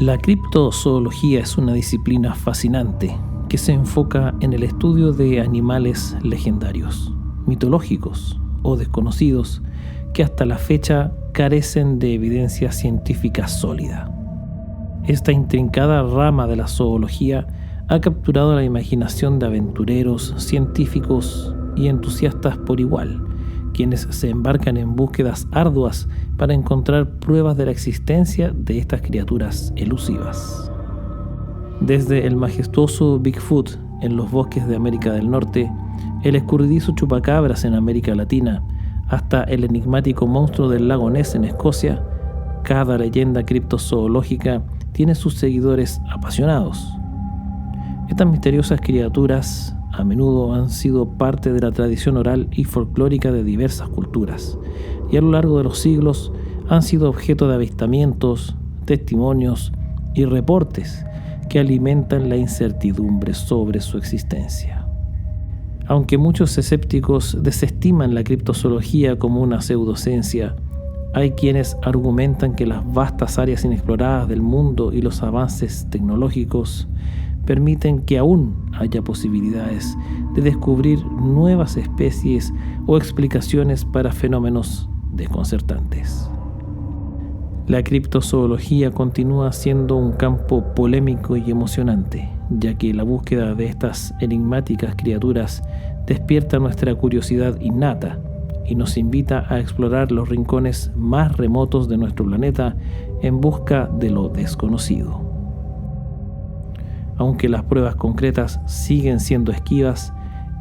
La criptozoología es una disciplina fascinante que se enfoca en el estudio de animales legendarios, mitológicos o desconocidos que hasta la fecha carecen de evidencia científica sólida. Esta intrincada rama de la zoología ha capturado la imaginación de aventureros, científicos y entusiastas por igual, quienes se embarcan en búsquedas arduas para encontrar pruebas de la existencia de estas criaturas elusivas. Desde el majestuoso Bigfoot en los bosques de América del Norte, el escurridizo chupacabras en América Latina, hasta el enigmático monstruo del lago Ness en Escocia, cada leyenda criptozoológica tiene sus seguidores apasionados. Estas misteriosas criaturas a menudo han sido parte de la tradición oral y folclórica de diversas culturas, y a lo largo de los siglos han sido objeto de avistamientos, testimonios y reportes que alimentan la incertidumbre sobre su existencia. Aunque muchos escépticos desestiman la criptozoología como una pseudociencia, hay quienes argumentan que las vastas áreas inexploradas del mundo y los avances tecnológicos permiten que aún haya posibilidades de descubrir nuevas especies o explicaciones para fenómenos desconcertantes. La criptozoología continúa siendo un campo polémico y emocionante, ya que la búsqueda de estas enigmáticas criaturas despierta nuestra curiosidad innata y nos invita a explorar los rincones más remotos de nuestro planeta en busca de lo desconocido. Aunque las pruebas concretas siguen siendo esquivas,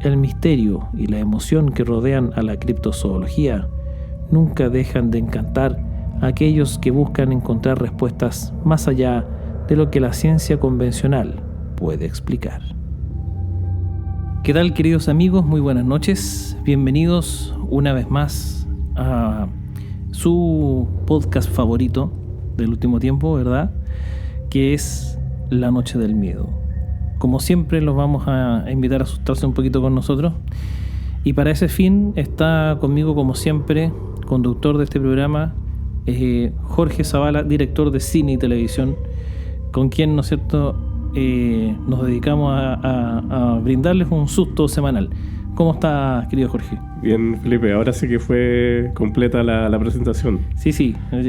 el misterio y la emoción que rodean a la criptozoología nunca dejan de encantar a aquellos que buscan encontrar respuestas más allá de lo que la ciencia convencional puede explicar. ¿Qué tal, queridos amigos? Muy buenas noches. Bienvenidos una vez más a su podcast favorito del último tiempo, ¿verdad? Que es La Noche del Miedo. Como siempre, los vamos a invitar a asustarse un poquito con nosotros. Y para ese fin está conmigo, como siempre, conductor de este programa, Jorge Zavala, director de cine y televisión, con quien, ¿no es cierto?, nos dedicamos a brindarles un susto semanal. ¿Cómo estás, querido Jorge? Bien, Felipe, ahora sí que fue completa la presentación. Sí,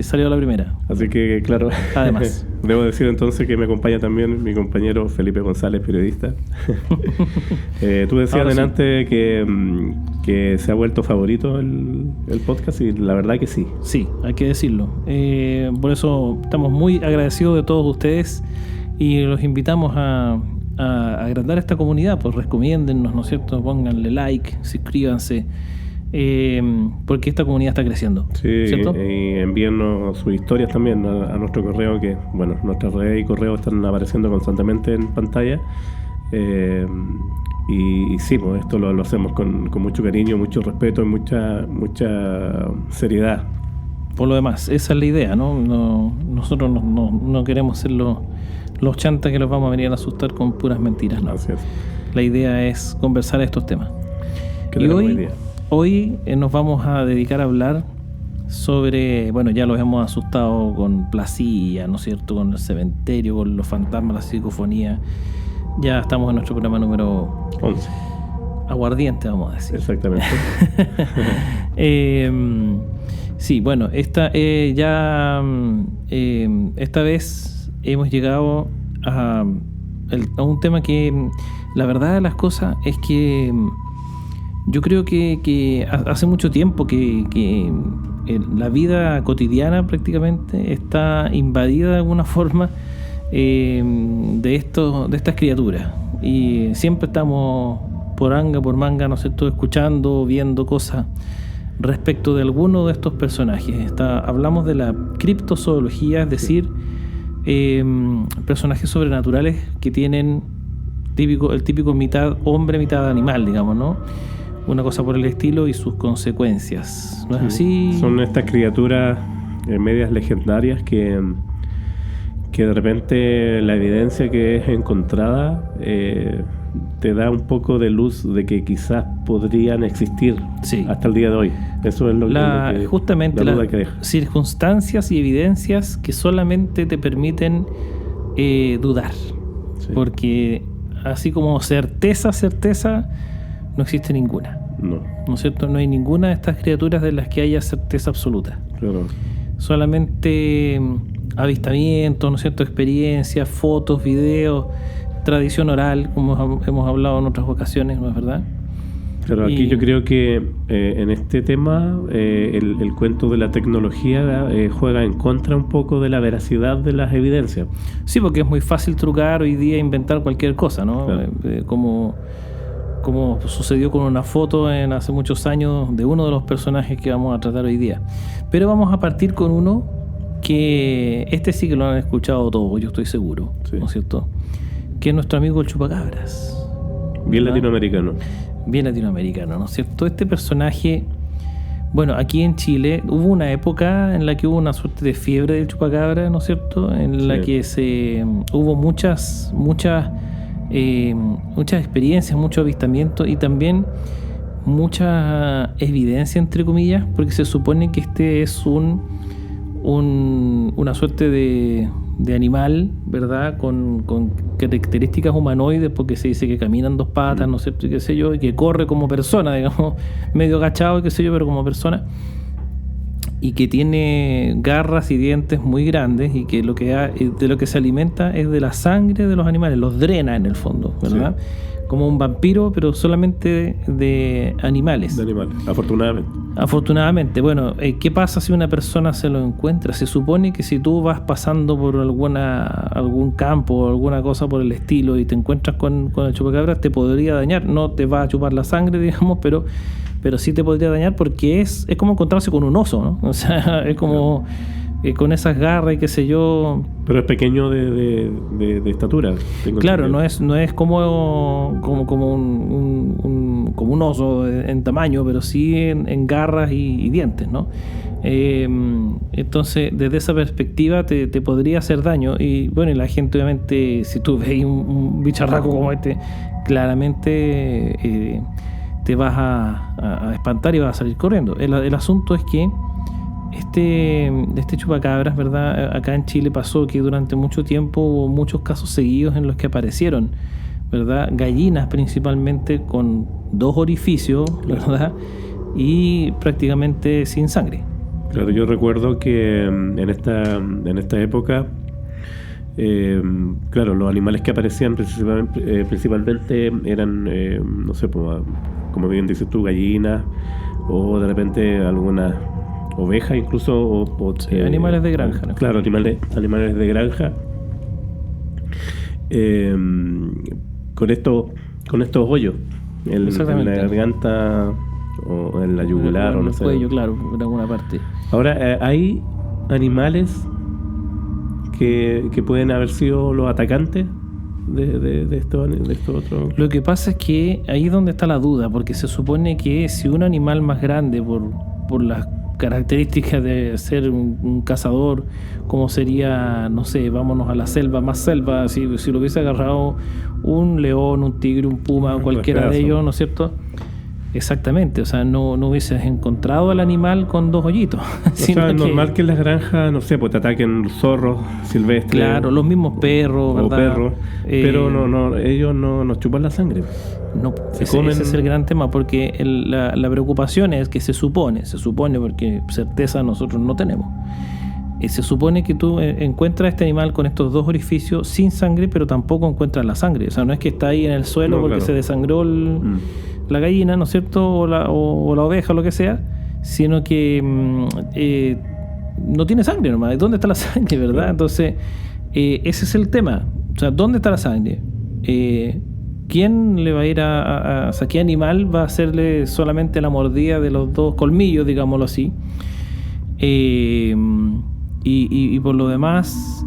salió la primera. Así que, claro, además. Debo decir entonces que me acompaña también mi compañero Felipe González, periodista. Tú decías adelante que se ha vuelto favorito el podcast, y la verdad que sí. Sí, hay que decirlo. Por eso estamos muy agradecidos de todos ustedes y los invitamos a agrandar esta comunidad. Pues recomiéndennos, ¿no es cierto? Pónganle like, suscríbanse, porque esta comunidad está creciendo. Sí, ¿cierto? Y envíennos sus historias también a nuestro correo, que bueno, nuestras redes y correos están apareciendo constantemente en pantalla. Y sí, pues esto lo hacemos con mucho cariño, mucho respeto y mucha seriedad. Por lo demás, esa es la idea, ¿no? Nosotros no queremos ser los chantas que los vamos a venir a asustar con puras mentiras, ¿no? Así es. La idea es conversar estos temas. Y hoy nos vamos a dedicar a hablar sobre, bueno, ya los hemos asustado con Placilla, ¿no es cierto?, con el cementerio, con los fantasmas, la psicofonía. Ya estamos en nuestro programa número 11. Aguardiente, vamos a decir. Exactamente. Sí, bueno, esta vez hemos llegado a un tema que la verdad de las cosas es que yo creo que hace mucho tiempo que la vida cotidiana prácticamente está invadida de alguna forma de estas criaturas, y siempre estamos por anga, por manga, ¿no es cierto?, escuchando, viendo cosas respecto de alguno de estos personajes. Hablamos de la criptozoología, es decir, personajes sobrenaturales que tienen el típico mitad hombre, mitad animal, digamos, ¿no? Una cosa por el estilo, y sus consecuencias. ¿No es así? Son estas criaturas medias legendarias que de repente la evidencia que es encontrada te da un poco de luz de que quizás podrían existir hasta el día de hoy. Eso es justamente las circunstancias y evidencias que solamente te permiten dudar. Sí. Porque así como certeza no existe ninguna. ¿No es cierto? No hay ninguna de estas criaturas de las que haya certeza absoluta. Claro. Solamente avistamientos, ¿no es cierto? Experiencias, fotos, videos, tradición oral, como hemos hablado en otras ocasiones, ¿no es verdad? Claro, aquí yo creo que en este tema el cuento de la tecnología juega en contra un poco de la veracidad de las evidencias. Sí, porque es muy fácil trucar hoy día, inventar cualquier cosa, ¿no? Claro. Como sucedió con una foto hace muchos años de uno de los personajes que vamos a tratar hoy día. Pero vamos a partir con uno que este sí que lo han escuchado todos, yo estoy seguro, Sí. ¿no es cierto? Que es nuestro amigo el Chupacabras. Bien ¿verdad? latinoamericano. Bien latinoamericano, ¿no es cierto? Este personaje, bueno, aquí en Chile hubo una época en la que hubo una suerte de fiebre del chupacabra, ¿no es cierto? En la que hubo muchas experiencias, mucho avistamiento y también mucha evidencia, entre comillas, porque se supone que este es una suerte de animal, ¿verdad? Con características humanoides, porque se dice que caminan dos patas, no sé qué sé yo, y que corre como persona, digamos, medio agachado, qué sé yo, pero como persona, y que tiene garras y dientes muy grandes, y que de lo que se alimenta es de la sangre de los animales, los drena en el fondo, ¿verdad? Sí. Como un vampiro, pero solamente de animales. De animales, afortunadamente. Afortunadamente. Bueno, ¿qué pasa si una persona se lo encuentra? Se supone que si tú vas pasando por algún campo o alguna cosa por el estilo y te encuentras con el chupacabras, te podría dañar. No te va a chupar la sangre, digamos, pero sí te podría dañar porque es como encontrarse con un oso, ¿no? O sea, es como... con esas garras y qué sé yo. Pero es pequeño de estatura. Claro, no es como un oso en tamaño, pero sí en garras y dientes, ¿no? Entonces, desde esa perspectiva te podría hacer daño. Y bueno, y la gente, obviamente, si tú ves un bicharraco como este, claramente te vas a espantar y vas a salir corriendo. El asunto es que este chupacabras, ¿verdad? Acá en Chile pasó que durante mucho tiempo hubo muchos casos seguidos en los que aparecieron, ¿verdad? Gallinas principalmente con 2 orificios, ¿verdad? Y prácticamente sin sangre. Claro, yo recuerdo que en esta época, claro, los animales que aparecían principalmente eran, no sé, como bien dices tú, gallinas o de repente algunas ovejas incluso sí, animales de granja, ¿no? Claro, animales de granja con estos hoyos en la garganta o en la yugular o no sé, en el cuello, claro, en alguna parte. Ahora hay animales que pueden haber sido los atacantes de estos otros. Lo que pasa es que ahí es donde está la duda, porque se supone que si un animal más grande por las características de ser un cazador, como sería, no sé, vámonos a la selva, más selva, si lo hubiese agarrado un león, un tigre, un puma, cualquiera de ellos, ¿no es cierto? Exactamente, o sea, no hubieses encontrado al animal con 2 hoyitos. O sea, es normal que en las granjas, no sé, pues te ataquen zorros silvestres. Claro, los mismos perros, o ¿verdad? Perros, pero ellos no nos chupan la sangre. No, ese es el gran tema, porque la preocupación es que se supone, porque certeza nosotros no tenemos. Se supone que tú encuentras este animal con estos 2 orificios sin sangre, pero tampoco encuentras la sangre. O sea, no es que está ahí en el suelo porque se desangró la gallina, ¿no es cierto? O la oveja, o lo que sea, sino que no tiene sangre nomás. ¿Dónde está la sangre, verdad? Entonces, ese es el tema. O sea, ¿dónde está la sangre? ¿Quién le va a ir o sea, qué animal va a hacerle solamente la mordida de los 2 colmillos, digámoslo así? Y por lo demás,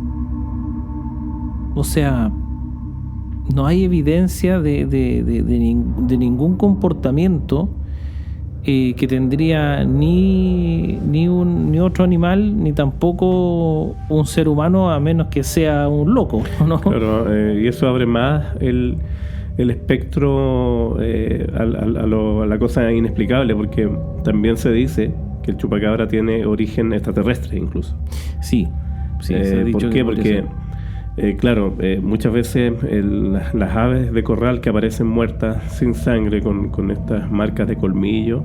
o sea, no hay evidencia de ningún comportamiento que tendría ni otro animal, ni tampoco un ser humano, a menos que sea un loco, ¿no? Claro, y eso abre más el espectro a la cosa inexplicable, porque también se dice que el chupacabra tiene origen extraterrestre incluso. Sí, se ha dicho. ¿Por qué? Porque Claro, muchas veces las aves de corral que aparecen muertas sin sangre con estas marcas de colmillo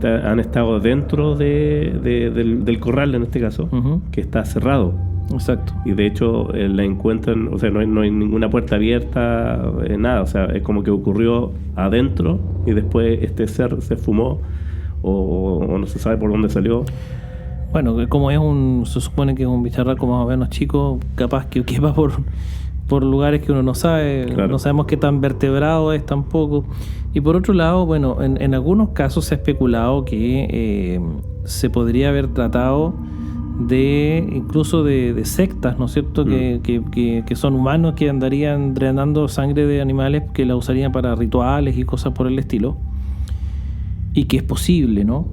han estado dentro del corral, en este caso, Uh-huh. que está cerrado. Exacto. Y de hecho la encuentran, o sea, no hay ninguna puerta abierta, nada, o sea, es como que ocurrió adentro y después este ser se fumó o no se sabe por dónde salió. Bueno, como se supone que es un bicharraco más o menos chico, capaz que va por lugares que uno no sabe, Claro. No sabemos qué tan vertebrado es tampoco. Y por otro lado, bueno, en algunos casos se ha especulado que se podría haber tratado incluso de sectas, ¿no es cierto? Que son humanos que andarían drenando sangre de animales que la usarían para rituales y cosas por el estilo. Y que es posible, ¿no?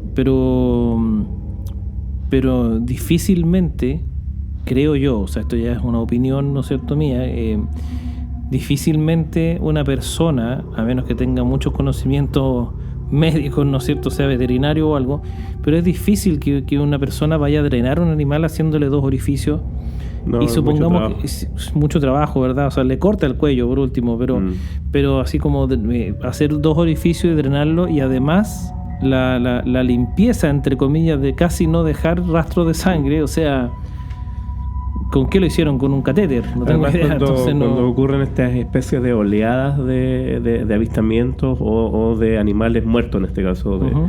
Pero difícilmente, creo yo, o sea, esto ya es una opinión, ¿no es cierto?, mía, difícilmente una persona, a menos que tenga muchos conocimientos médicos, ¿no es cierto?, sea veterinario o algo, pero es difícil que una persona vaya a drenar a un animal haciéndole 2 orificios. No, Y es supongamos mucho que es mucho trabajo, ¿verdad? O sea, le corta el cuello por último, pero así como hacer 2 orificios y drenarlo, y además la limpieza, entre comillas, de casi no dejar rastro de sangre. O sea, ¿con qué lo hicieron? Con un catéter, no tengo Además, idea. cuando ocurren estas especies de oleadas de avistamientos o de animales muertos, en este caso, Uh-huh.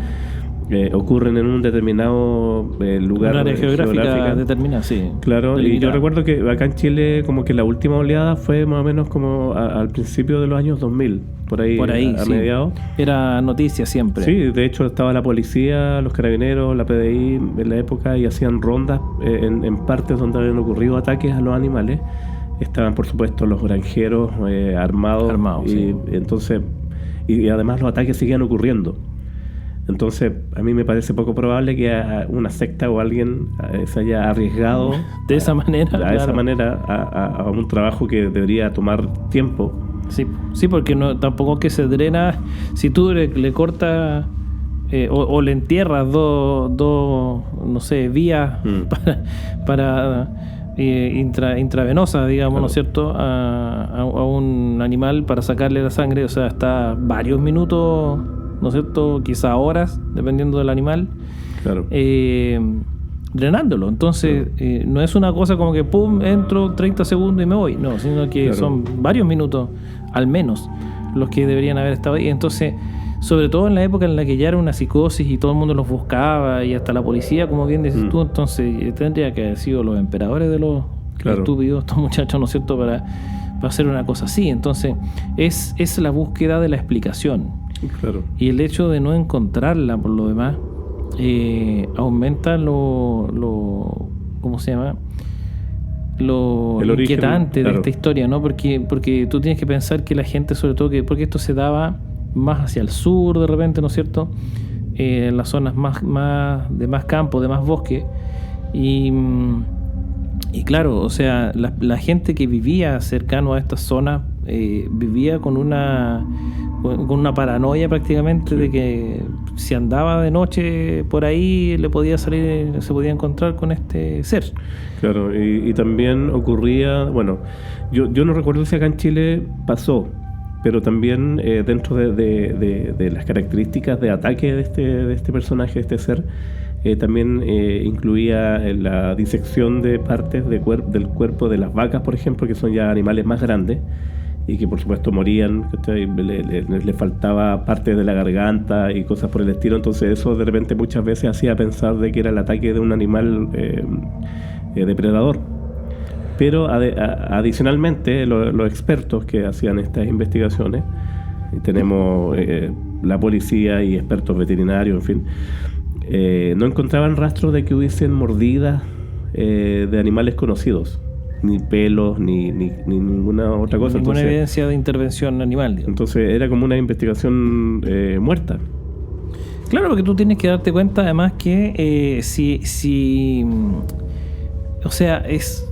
Ocurren en un determinado lugar, un área geográfica determinada, sí. Claro, y yo delimitada. recuerdo que acá en Chile como que la última oleada fue más o menos como al principio de los años 2000, por ahí a sí. mediados. Era noticia siempre. Sí, de hecho estaba la policía, los carabineros, la PDI en la época, y hacían rondas en partes donde habían ocurrido ataques a los animales. Estaban, por supuesto, los granjeros armados, y sí. entonces y además los ataques seguían ocurriendo. Entonces, a mí me parece poco probable que una secta o alguien se haya arriesgado de esa manera, esa manera a un trabajo que debería tomar tiempo. Sí, porque tampoco que se drena. Si tú le cortas o le entierras dos no sé, vías para intravenosa, digamos, claro, ¿no es cierto?, a un animal para sacarle la sangre, o sea, está varios minutos, ¿no es cierto?, quizá horas, dependiendo del animal, claro, drenándolo. Entonces, claro, no es una cosa como que pum, entro 30 segundos y me voy, no, sino que claro, son varios minutos al menos los que deberían haber estado ahí. Entonces, sobre todo en la época en la que ya era una psicosis y todo el mundo los buscaba, y hasta la policía, como bien dices tú, entonces tendría que haber sido los emperadores de los claro, estúpidos, estos muchachos, ¿no es cierto?, para hacer una cosa así. Entonces, es la búsqueda de la explicación. Claro. Y el hecho de no encontrarla, por lo demás, aumenta ¿cómo se llama?, lo inquietante origen, claro, de esta historia, ¿no? Porque tú tienes que pensar que la gente, sobre todo, porque esto se daba más hacia el sur de repente, ¿no es cierto?, en las zonas de más campo, de más bosque, y claro, o sea, la gente que vivía cercano a estas zonas vivía con una paranoia prácticamente, de que si andaba de noche por ahí se podía encontrar con este ser. Claro, y también ocurría, bueno, yo no recuerdo si acá en Chile pasó, pero también dentro de las características de ataque de este personaje, de este ser, también incluía la disección de partes del cuerpo de las vacas, por ejemplo, que son ya animales más grandes y que por supuesto morían, le faltaba parte de la garganta y cosas por el estilo. Entonces eso de repente muchas veces hacía pensar de que era el ataque de un animal depredador. Pero adicionalmente los expertos que hacían estas investigaciones, tenemos la policía y expertos veterinarios, en fin, no encontraban rastros de que hubiesen mordidas de animales conocidos, ni pelos, ni ninguna otra cosa. Ninguna entonces, evidencia de intervención animal, digamos. Entonces era como una investigación muerta. Claro, porque tú tienes que darte cuenta además que o sea, es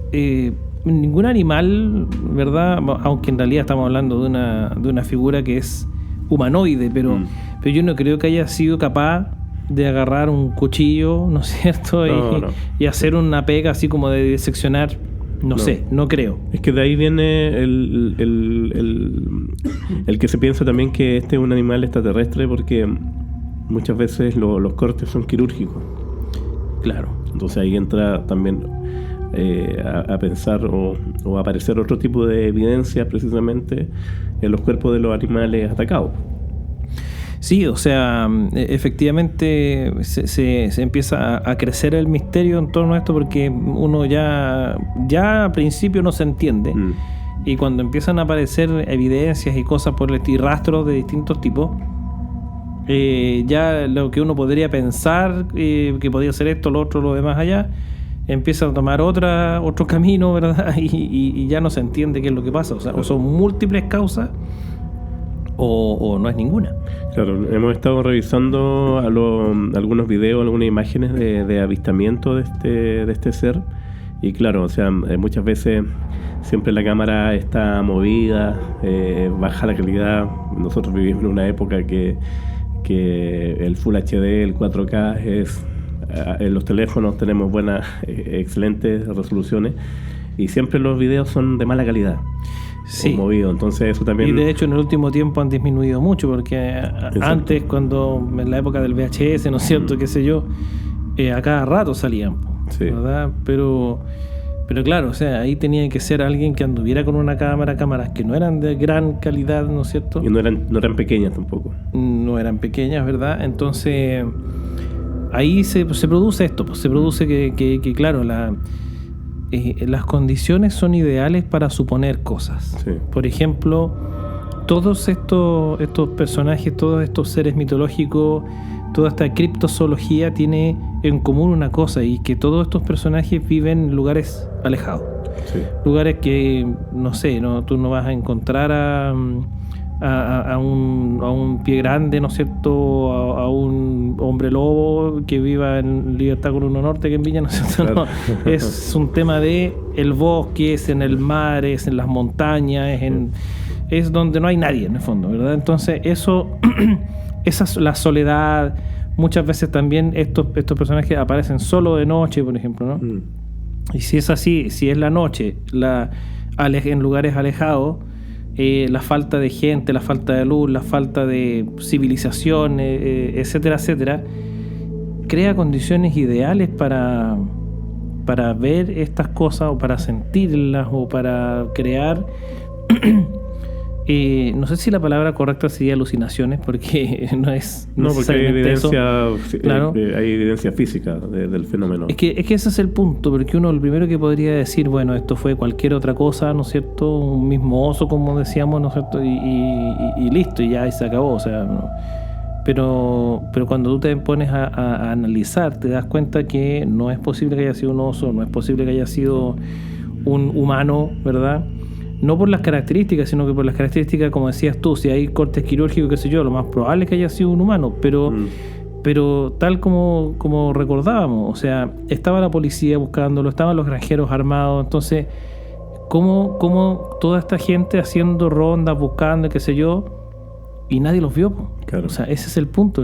ningún animal, ¿verdad?, aunque en realidad estamos hablando de una figura que es humanoide, pero yo no creo que haya sido capaz de agarrar un cuchillo, ¿no es cierto?, y hacer una pega así como de diseccionar No sé, no creo. Es que de ahí viene el que se piensa también que este es un animal extraterrestre, porque muchas veces los cortes son quirúrgicos. Claro. Entonces ahí entra también a pensar o a aparecer otro tipo de evidencias precisamente en los cuerpos de los animales atacados. Sí, o sea, efectivamente se empieza a crecer el misterio en torno a esto, porque uno ya al principio no se entiende. Y cuando empiezan a aparecer evidencias y cosas por el estilo, y rastros de distintos tipos, ya lo que uno podría pensar que podría ser esto, lo otro, lo demás allá, empieza a tomar otro camino, ¿verdad? Y ya no se entiende qué es lo que pasa. O sea, o son múltiples causas o no es ninguna. Claro, hemos estado revisando algunos videos, algunas imágenes de avistamiento de este ser. Y claro, o sea, muchas veces siempre la cámara está movida, baja la calidad. Nosotros vivimos en una época que el Full HD, el 4K en los teléfonos tenemos buenas, excelentes resoluciones, y siempre los videos son de mala calidad. Sí. Movido, entonces eso también. Y de hecho en el último tiempo han disminuido mucho, porque antes, cuando en la época del VHS, ¿no es cierto? Qué sé yo, a cada rato salían, sí, ¿verdad? Pero claro, o sea, ahí tenía que ser alguien que anduviera con una cámaras que no eran de gran calidad, ¿no es cierto? Y no eran pequeñas tampoco. No eran pequeñas, ¿verdad? Entonces ahí se produce esto, pues se produce que claro, las condiciones son ideales para suponer cosas. Sí. Por ejemplo, todos estos personajes, todos estos seres mitológicos, toda esta criptozoología tiene en común una cosa, y que todos estos personajes viven en lugares alejados. Sí. Lugares que, no sé, tú no vas a encontrar a un pie grande, ¿no es cierto?, a un hombre lobo que viva en Libertad con Uno Norte, que en Viña, ¿no es cierto? Claro. No, es un tema de el bosque, es en el mar, es en las montañas, es donde no hay nadie, en el fondo, ¿verdad? Entonces eso, esa es la soledad. Muchas veces también estos personajes aparecen solo de noche, por ejemplo, ¿no? Y si es así, si es la noche, en lugares alejados, la falta de gente, la falta de luz, la falta de civilización, etcétera, etcétera, crea condiciones ideales para ver estas cosas, o para sentirlas, o para crear no sé si la palabra correcta sería alucinaciones, porque no es necesariamente eso. Claro. Hay evidencia física del fenómeno. Es que ese es el punto, porque uno, lo primero que podría decir, bueno, esto fue cualquier otra cosa, ¿no es cierto? Un mismo oso, como decíamos, ¿no es cierto? Y listo, y ya se acabó, o sea, ¿no? Pero cuando tú te pones a analizar, te das cuenta que no es posible que haya sido un oso, no es posible que haya sido un humano, ¿verdad? No por las características, sino que por las características, como decías tú, si hay cortes quirúrgicos, qué sé yo, lo más probable es que haya sido un humano, pero tal como recordábamos, o sea, estaba la policía buscándolo, estaban los granjeros armados, entonces, ¿cómo toda esta gente haciendo rondas, buscando, qué sé yo, y nadie los vio? Claro. O sea, ese es el punto.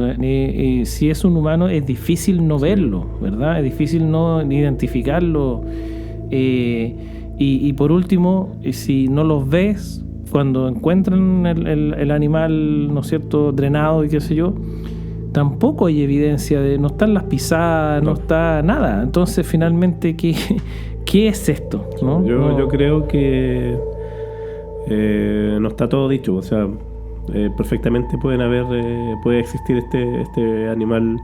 Si es un humano, es difícil no verlo, ¿verdad? Es difícil no identificarlo. Y por último, si no los ves, cuando encuentran el animal, ¿no es cierto?, drenado y qué sé yo, tampoco hay evidencia no están las pisadas, no está nada. Entonces, finalmente, ¿qué es esto? ¿No? Yo creo que no está todo dicho. O sea, perfectamente puede existir este animal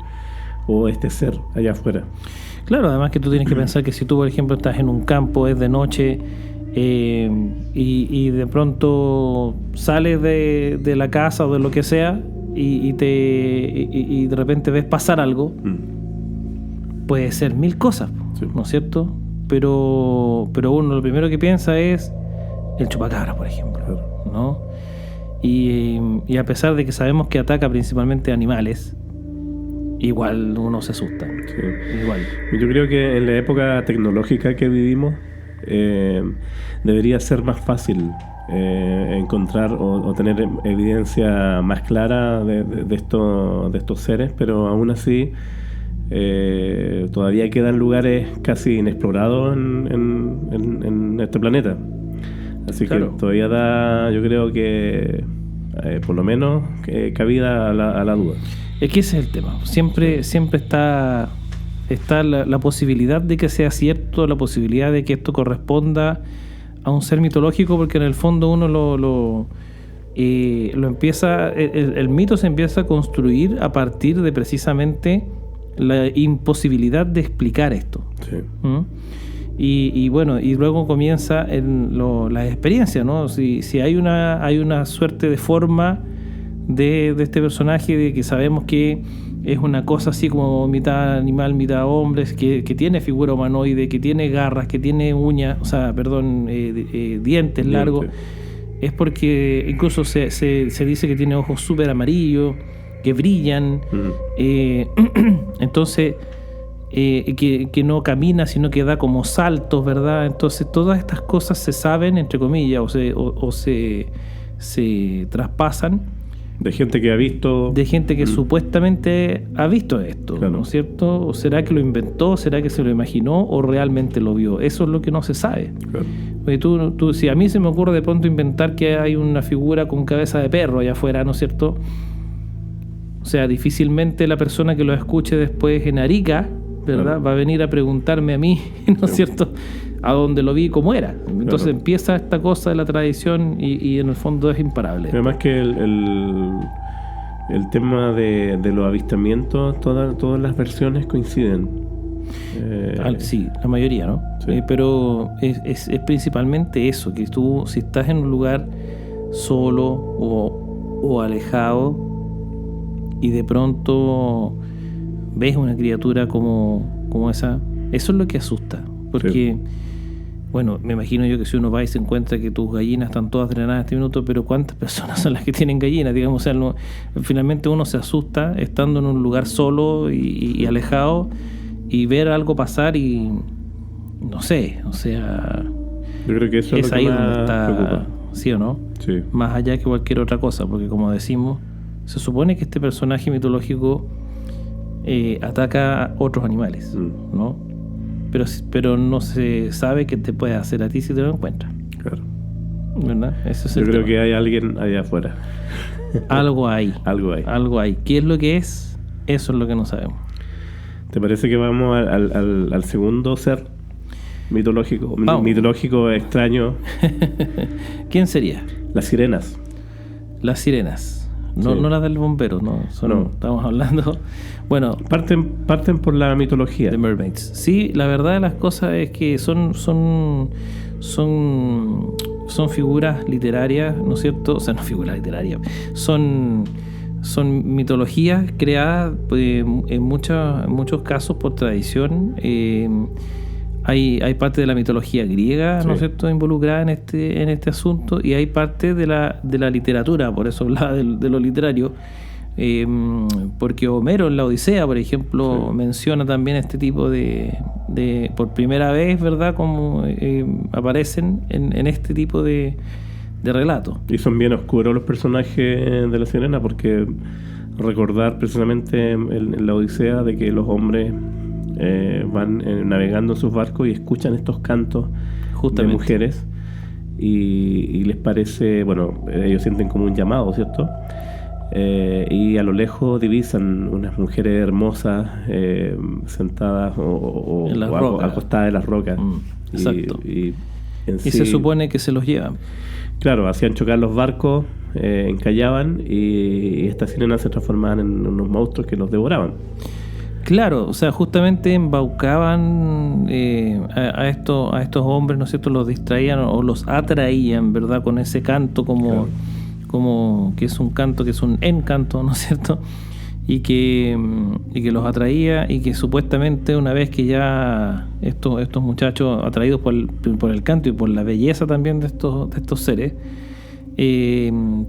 o este ser allá afuera. Claro, además que tú tienes que pensar que si tú, por ejemplo, estás en un campo, es de noche, y de pronto sales de la casa o de lo que sea, y de repente ves pasar algo, puede ser mil cosas, sí, ¿no es cierto? Pero uno lo primero que piensa es el chupacabra, por ejemplo, claro, ¿no? Y a pesar de que sabemos que ataca principalmente animales, igual uno se asusta. Sí. Igual. Yo creo que en la época tecnológica que vivimos debería ser más fácil encontrar o tener evidencia más clara de estos seres, pero aún así todavía quedan lugares casi inexplorados en este planeta. Así Claro. que todavía da, yo creo que por lo menos cabida a la duda. Es que ese es el tema. Siempre está la posibilidad de que sea cierto, la posibilidad de que esto corresponda a un ser mitológico, porque en el fondo uno lo empieza, el mito se empieza a construir a partir de precisamente la imposibilidad de explicar esto. Sí. ¿Mm? Y bueno, y luego comienza las experiencias, ¿no? Si hay una suerte de forma de este personaje, de que sabemos que es una cosa así como mitad animal, mitad hombre, que tiene figura humanoide, que tiene garras, que tiene uñas, dientes largos, es porque incluso se dice que tiene ojos súper amarillos, que brillan, entonces que no camina, sino que da como saltos, ¿verdad? Entonces todas estas cosas se saben, entre comillas, o se traspasan de gente que ha visto, de gente que supuestamente ha visto esto, claro, ¿no es cierto? ¿O será que lo inventó? ¿Será que se lo imaginó? ¿O realmente lo vio? Eso es lo que no se sabe. claro. Oye, tú, si a mí se me ocurre de pronto inventar que hay una figura con cabeza de perro allá afuera, ¿no es cierto? O sea, difícilmente la persona que lo escuche después en Arica, ¿verdad? Claro. Va a venir a preguntarme a mí, ¿no es cierto?, a dónde lo vi y cómo era. Entonces Claro. empieza esta cosa de la tradición y en el fondo es imparable. Además que el tema de los avistamientos, todas las versiones coinciden. Sí, la mayoría, ¿no? Sí. Pero es principalmente eso, que tú, si estás en un lugar solo o alejado y de pronto ves una criatura como esa, eso es lo que asusta. Porque, bueno, me imagino yo que si uno va y se encuentra que tus gallinas están todas drenadas en este minuto, pero ¿cuántas personas son las que tienen gallinas? Digamos, o sea, finalmente uno se asusta estando en un lugar solo y alejado y ver algo pasar y no sé, o sea, Yo creo que eso es lo ahí que donde más está, preocupa. ¿sí o no? Sí. Más allá que cualquier otra cosa, porque como decimos, se supone que este personaje mitológico ataca a otros animales, ¿no? Pero no se sabe qué te puede hacer a ti si te lo encuentras, Claro. ¿verdad? Ese es Yo el creo tema. que hay alguien allá afuera. Algo hay. Algo hay. ¿Qué es lo que es? Eso es lo que no sabemos. ¿Te parece que vamos al segundo ser mitológico? Vamos. Mitológico extraño. ¿Quién sería? Las sirenas. Las sirenas. No, Sí. no las del bombero, no. No. Estamos hablando. Bueno, Parten por la mitología. The Mermaids. Sí, la verdad de las cosas es que son figuras literarias, ¿no es cierto? O sea, no figuras literarias. Son mitologías creadas en muchos casos por tradición. Hay parte de la mitología griega, ¿no es Sí. cierto?, involucrada en este asunto, y hay parte de la literatura, por eso hablaba de lo literario, porque Homero en la Odisea, por ejemplo, Sí. menciona también este tipo de por primera vez, ¿verdad?, como aparecen en este tipo de relatos. Y son bien oscuros los personajes de la sirena, porque recordar precisamente en la Odisea de que los hombres van navegando en sus barcos y escuchan estos cantos Justamente. de mujeres y les parece, bueno, ellos sienten como un llamado, ¿cierto? Y a lo lejos divisan unas mujeres hermosas sentadas o En las rocas. acostadas en las rocas. Exacto. Y en Y sí, se supone que se los llevan. claro, hacían chocar los barcos, encallaban y estas sirenas se transformaban en unos monstruos que los devoraban. Claro, o sea, justamente embaucaban a estos hombres, ¿no es cierto?, los distraían o los atraían, ¿verdad?, con ese canto Claro. como que es un canto, que es un encanto, ¿no es cierto?, y que los atraía, y que supuestamente una vez que ya estos muchachos, atraídos por el canto y por la belleza también de estos seres,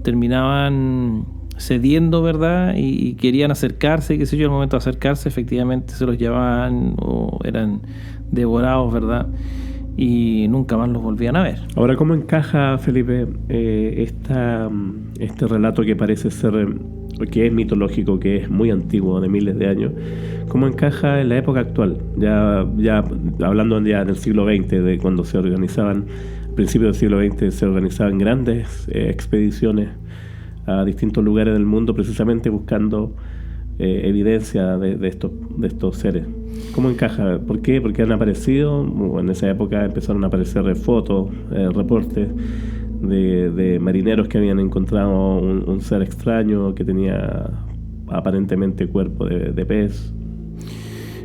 terminaban cediendo, ¿verdad?, y querían acercarse, y qué sé yo, al momento de acercarse efectivamente se los llevaban o eran devorados, ¿verdad?, y nunca más los volvían a ver. Ahora, ¿cómo encaja, Felipe, este relato que parece ser que es mitológico, que es muy antiguo, de miles de años, ¿cómo encaja en la época actual? Ya hablando ya del siglo XX, de cuando se organizaban, al principio del siglo XX, se organizaban grandes expediciones a distintos lugares del mundo, precisamente buscando evidencia de estos seres. ¿Cómo encaja? ¿Por qué? Porque han aparecido, en esa época empezaron a aparecer fotos, reportes de marineros que habían encontrado un ser extraño que tenía aparentemente cuerpo de pez.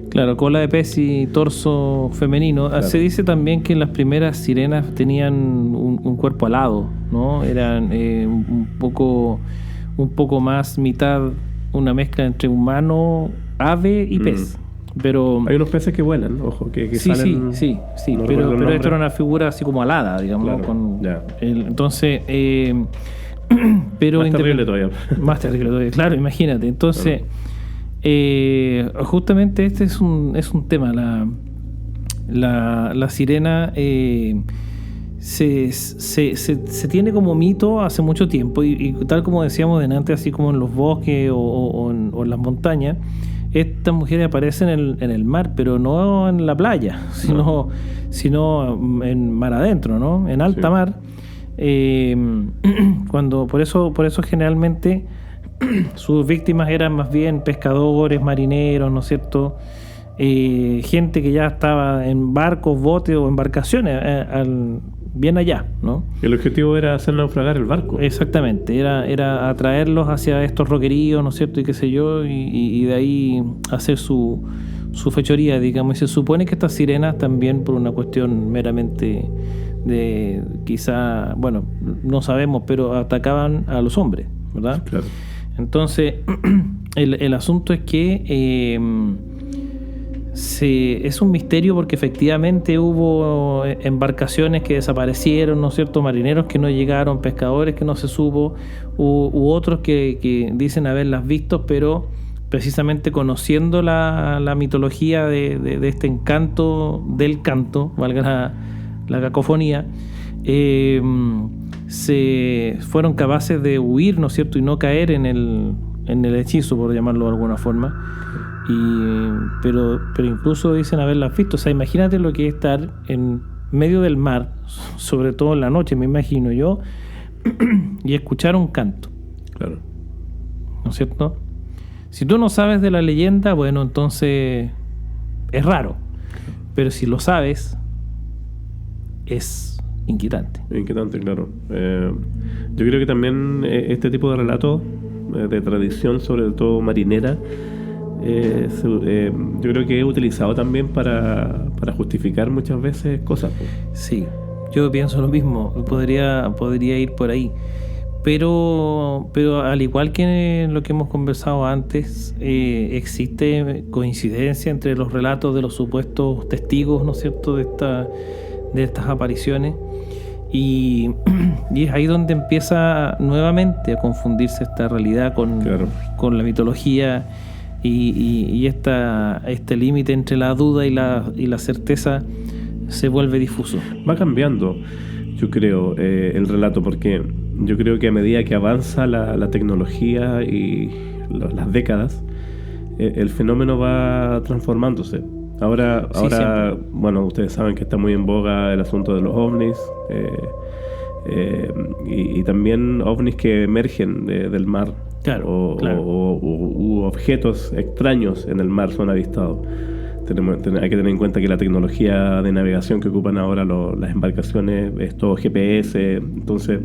Claro, cola de pez y torso femenino. Claro. Se dice también que las primeras sirenas tenían un cuerpo alado, ¿no? Eran un poco más mitad, una mezcla entre humano, ave y pez. Pero hay unos peces que vuelan, ojo, que sí, salen... sí, no pero esto era una figura así como alada, digamos. Claro, Entonces, pero más terrible todavía. Más terrible todavía, claro, imagínate. Entonces, justamente este es un tema. La sirena se tiene como mito hace mucho tiempo y tal como decíamos delante, así como en los bosques o en las montañas, estas mujeres aparecen en el mar, pero no en la playa, sino en mar adentro, ¿no? En alta mar. Por eso generalmente sus víctimas eran más bien pescadores, marineros, ¿no es cierto? Gente que ya estaba en barcos, botes o embarcaciones bien allá, ¿no? El objetivo era hacer naufragar el barco. Exactamente, era atraerlos hacia estos roqueríos, ¿no es cierto? Y qué sé yo, y de ahí hacer su fechoría, digamos. Y se supone que estas sirenas también, por una cuestión meramente de quizá, bueno, no sabemos, pero atacaban a los hombres, ¿verdad? Claro. Entonces, el asunto es que es un misterio porque efectivamente hubo embarcaciones que desaparecieron, ¿no es cierto? Marineros que no llegaron, pescadores que no se supo, u otros que dicen haberlas visto, pero precisamente conociendo la mitología de este encanto del canto, valga la cacofonía, se fueron capaces de huir, ¿no es cierto? Y no caer en el hechizo, por llamarlo de alguna forma. Pero incluso dicen haberlas visto. O sea, imagínate lo que es estar en medio del mar, sobre todo en la noche, me imagino yo, y escuchar un canto. Claro. ¿No es cierto? Si tú no sabes de la leyenda, bueno, entonces es raro. Pero si lo sabes, es inquietante. Inquietante, claro. Yo creo que también este tipo de relatos de tradición, sobre todo marinera, yo creo que he utilizado también para justificar muchas veces cosas. Sí, yo pienso lo mismo. Podría ir por ahí. Pero al igual que lo que hemos conversado antes, existe coincidencia entre los relatos de los supuestos testigos, ¿no es cierto?, de estas apariciones, y es ahí donde empieza nuevamente a confundirse esta realidad con la mitología y este límite entre la duda y la certeza se vuelve difuso. Va cambiando, yo creo, el relato, porque yo creo que a medida que avanza la tecnología y las décadas, el fenómeno va transformándose. Ahora bueno, ustedes saben que está muy en boga el asunto de los ovnis, y también ovnis que emergen del mar. Claro, u objetos extraños en el mar son avistados. Hay que tener en cuenta que la tecnología de navegación que ocupan ahora las embarcaciones es todo GPS, entonces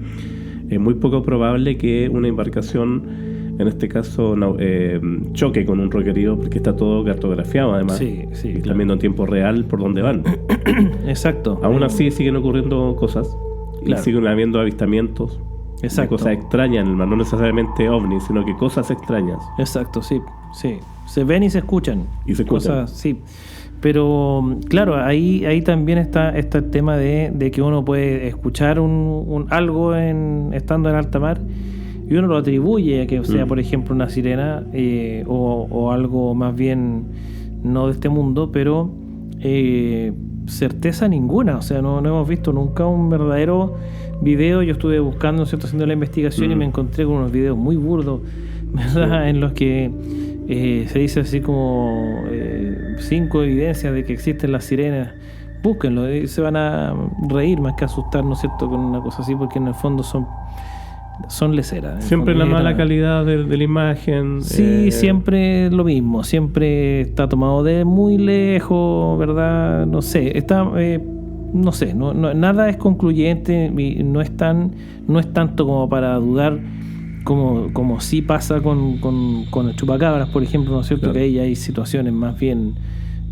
es muy poco probable que una embarcación, en este caso, choque con un roquerío, porque está todo cartografiado además. Sí, y están viendo en tiempo real por dónde van. Exacto. Aún así siguen ocurriendo cosas y siguen habiendo avistamientos. Exacto. De cosas extrañas en el mar, no necesariamente ovnis, sino que cosas extrañas. Exacto, sí. Se ven y se escuchan. Cosas, sí. Pero claro, ahí también está el tema de que uno puede escuchar algo estando en alta mar y uno lo atribuye a que sea, por ejemplo, una sirena o algo más bien no de este mundo, pero certeza ninguna. O sea, no hemos visto nunca un verdadero video. Yo estuve buscando, ¿cierto?, haciendo la investigación y me encontré con unos videos muy burdos ¿verdad? Sí. En los que se dice así como 5 evidencias de que existen las sirenas. Búsquenlo, se van a reír más que asustar, ¿no es cierto?, con una cosa así, porque en el fondo son leceras. Siempre la mala calidad de la imagen. Sí, siempre lo mismo, siempre está tomado de muy lejos, ¿verdad? No sé, no sé, nada es concluyente y no es tanto como para dudar como sí pasa con el chupacabras, por ejemplo, ¿no es cierto? Claro. Que ahí hay situaciones más bien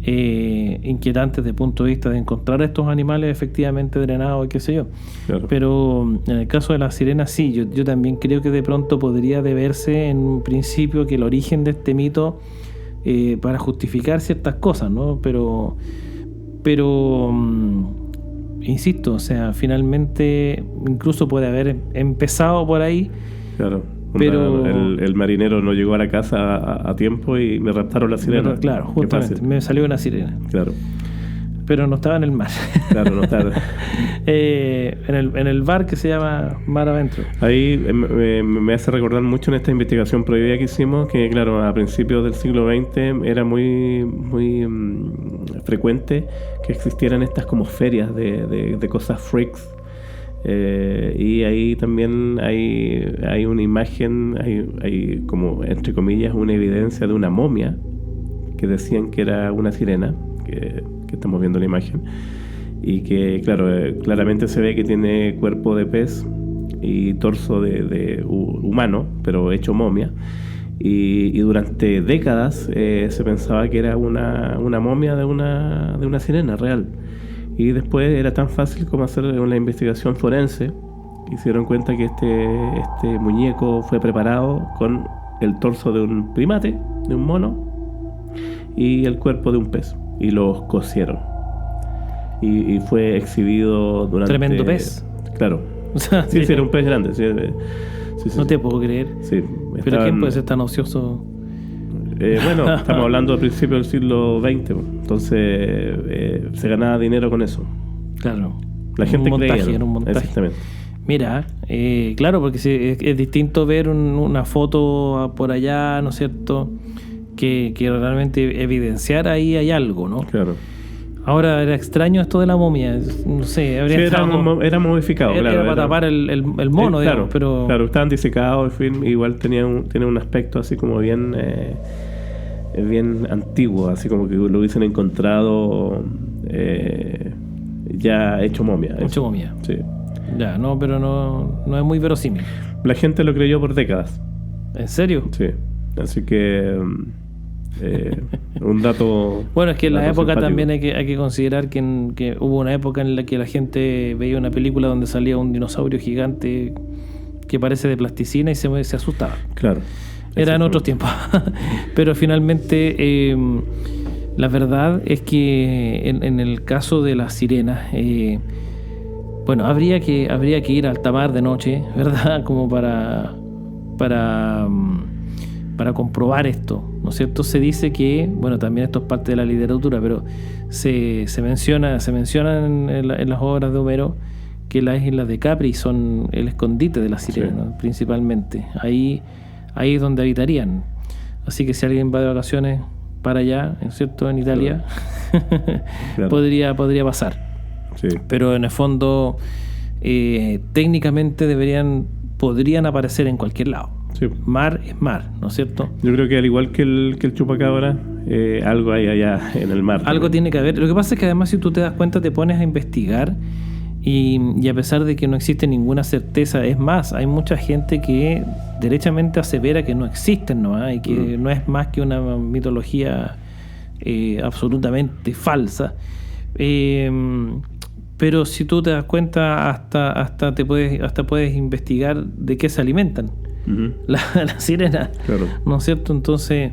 inquietantes desde el punto de vista de encontrar estos animales efectivamente drenados y qué sé yo. Claro. Pero en el caso de las sirenas sí, yo también creo que de pronto podría deberse en un principio que el origen de este mito para justificar ciertas cosas, ¿no? Pero insisto, o sea, finalmente incluso puede haber empezado por ahí. Claro. Pero el marinero no llegó a la casa a tiempo y me raptaron la sirena. Claro, justamente, me salió una sirena. Claro. Pero no estaba en el mar. Claro, no estaba. en el bar que se llama Mar Adentro. Ahí me hace recordar mucho en esta investigación prohibida que hicimos, que claro, a principios del siglo XX era muy frecuente que existieran estas como ferias de cosas freaks. Y ahí también hay una imagen, hay como entre comillas una evidencia de una momia que decían que era una sirena, que estamos viendo la imagen, y que claro, claramente se ve que tiene cuerpo de pez y torso de humano, pero hecho momia, y durante décadas se pensaba que era una momia de una sirena real. Y después era tan fácil como hacer una investigación forense y se dieron cuenta que este muñeco fue preparado con el torso de un primate, de un mono, y el cuerpo de un pez, y los cosieron. Y fue exhibido durante... Tremendo pez. Claro. O sea, sí, era un pez grande. Sí, no te puedo creer. Sí, ¿Pero quién puede ser tan ocioso? Bueno, estamos hablando del principio del siglo XX, entonces se ganaba dinero con eso. Claro. La gente creía, era un montaje. Exactamente. Mira, claro, porque es distinto ver una foto por allá, ¿no es cierto?, que realmente evidenciar ahí hay algo, ¿no? Claro. Ahora era extraño esto de la momia, no sé, habría era modificado, era, claro. Era para tapar el mono, digamos, pero... Claro, estaban disecados, en fin, igual tiene un aspecto así como bien antiguo, así como que lo hubiesen encontrado ya hecho momia. Hecho momia. Sí. Ya, no, pero no es muy verosímil. La gente lo creyó por décadas. ¿En serio? Sí, así que... un dato. Bueno, es que en la época simpático. también hay que considerar que hubo una época en la que la gente veía una película donde salía un dinosaurio gigante que parece de plasticina y se asustaba. Claro. Era en otros tiempos. Pero finalmente la verdad es que en el caso de las sirenas, bueno, habría que ir a alta mar de noche, ¿verdad? Como para comprobar esto, ¿no es cierto? Se dice que, bueno, también esto es parte de la literatura, pero se menciona en las obras de Homero que las islas de Capri son el escondite de las sirenas, Sí. ¿no? Principalmente. Ahí es donde habitarían. Así que si alguien va de vacaciones para allá, ¿no es cierto?, en Italia, Claro. podría pasar. Sí. Pero en el fondo, técnicamente podrían aparecer en cualquier lado. Sí. Mar es mar, ¿no es cierto? Yo creo que al igual que el chupacabra, algo hay allá en el mar. Algo tiene que haber. Lo que pasa es que además, si tú te das cuenta, te pones a investigar y a pesar de que no existe ninguna certeza, es más, hay mucha gente que derechamente asevera que no existen, ¿no? Y que no es más que una mitología absolutamente falsa. Pero si tú te das cuenta, hasta puedes investigar de qué se alimentan. Uh-huh. La sirena, Claro. ¿no es cierto? Entonces,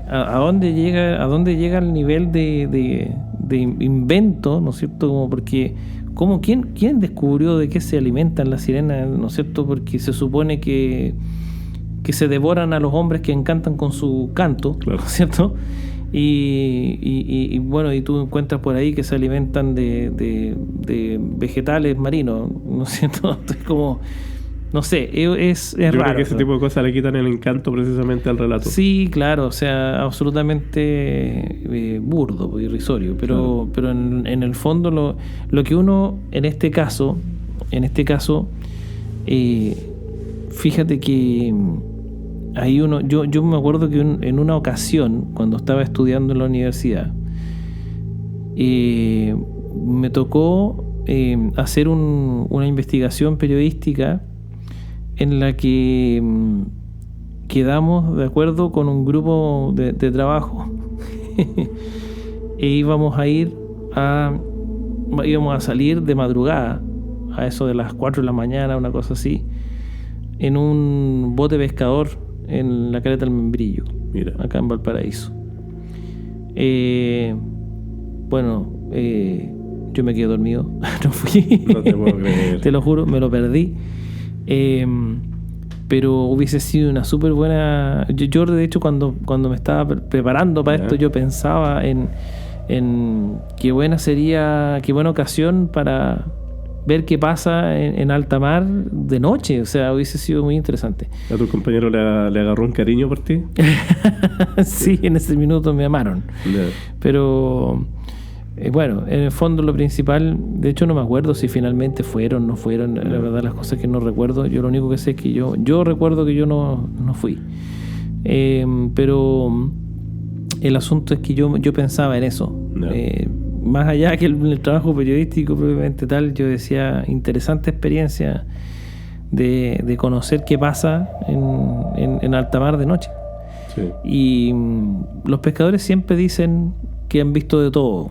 ¿a dónde llega el nivel de invento, ¿no es cierto? Como porque, ¿quién descubrió de qué se alimentan las sirenas, ¿no es cierto? Porque se supone que se devoran a los hombres que encantan con su canto, Claro. ¿no es cierto? Y bueno, y tú encuentras por ahí que se alimentan de vegetales marinos, ¿no es cierto? Entonces, como... no sé, es Yo raro. creo que ese tipo de cosas le quitan el encanto precisamente al relato. Sí, claro, o sea, absolutamente burdo, irrisorio, pero, Claro. pero en el fondo lo que uno, en este caso, fíjate que ahí yo me acuerdo que en una ocasión, cuando estaba estudiando en la universidad, me tocó hacer una investigación periodística en la que quedamos de acuerdo con un grupo de trabajo e íbamos a salir de madrugada a eso de las 4 de la mañana, una cosa así, en un bote pescador en la Caleta del Membrillo, Mira. acá en Valparaíso. Yo me quedé dormido, no fui. No te puedo creer. Te lo juro, me lo perdí. Pero hubiese sido una súper buena... Yo, de hecho, cuando me estaba preparando para esto, yo pensaba en qué buena ocasión para ver qué pasa en alta mar de noche. O sea, hubiese sido muy interesante. ¿A tu compañero le agarró un cariño por ti? Sí, en ese minuto me amaron. Yeah. Pero... bueno, en el fondo lo principal, de hecho no me acuerdo si finalmente fueron o no fueron, la verdad las cosas que no recuerdo, yo lo único que sé es que yo recuerdo que yo no fui, pero el asunto es que yo pensaba en eso, No. Más allá que el trabajo periodístico propiamente tal, yo decía, interesante experiencia de conocer qué pasa en alta mar de noche. Sí. Y los pescadores siempre dicen que han visto de todo,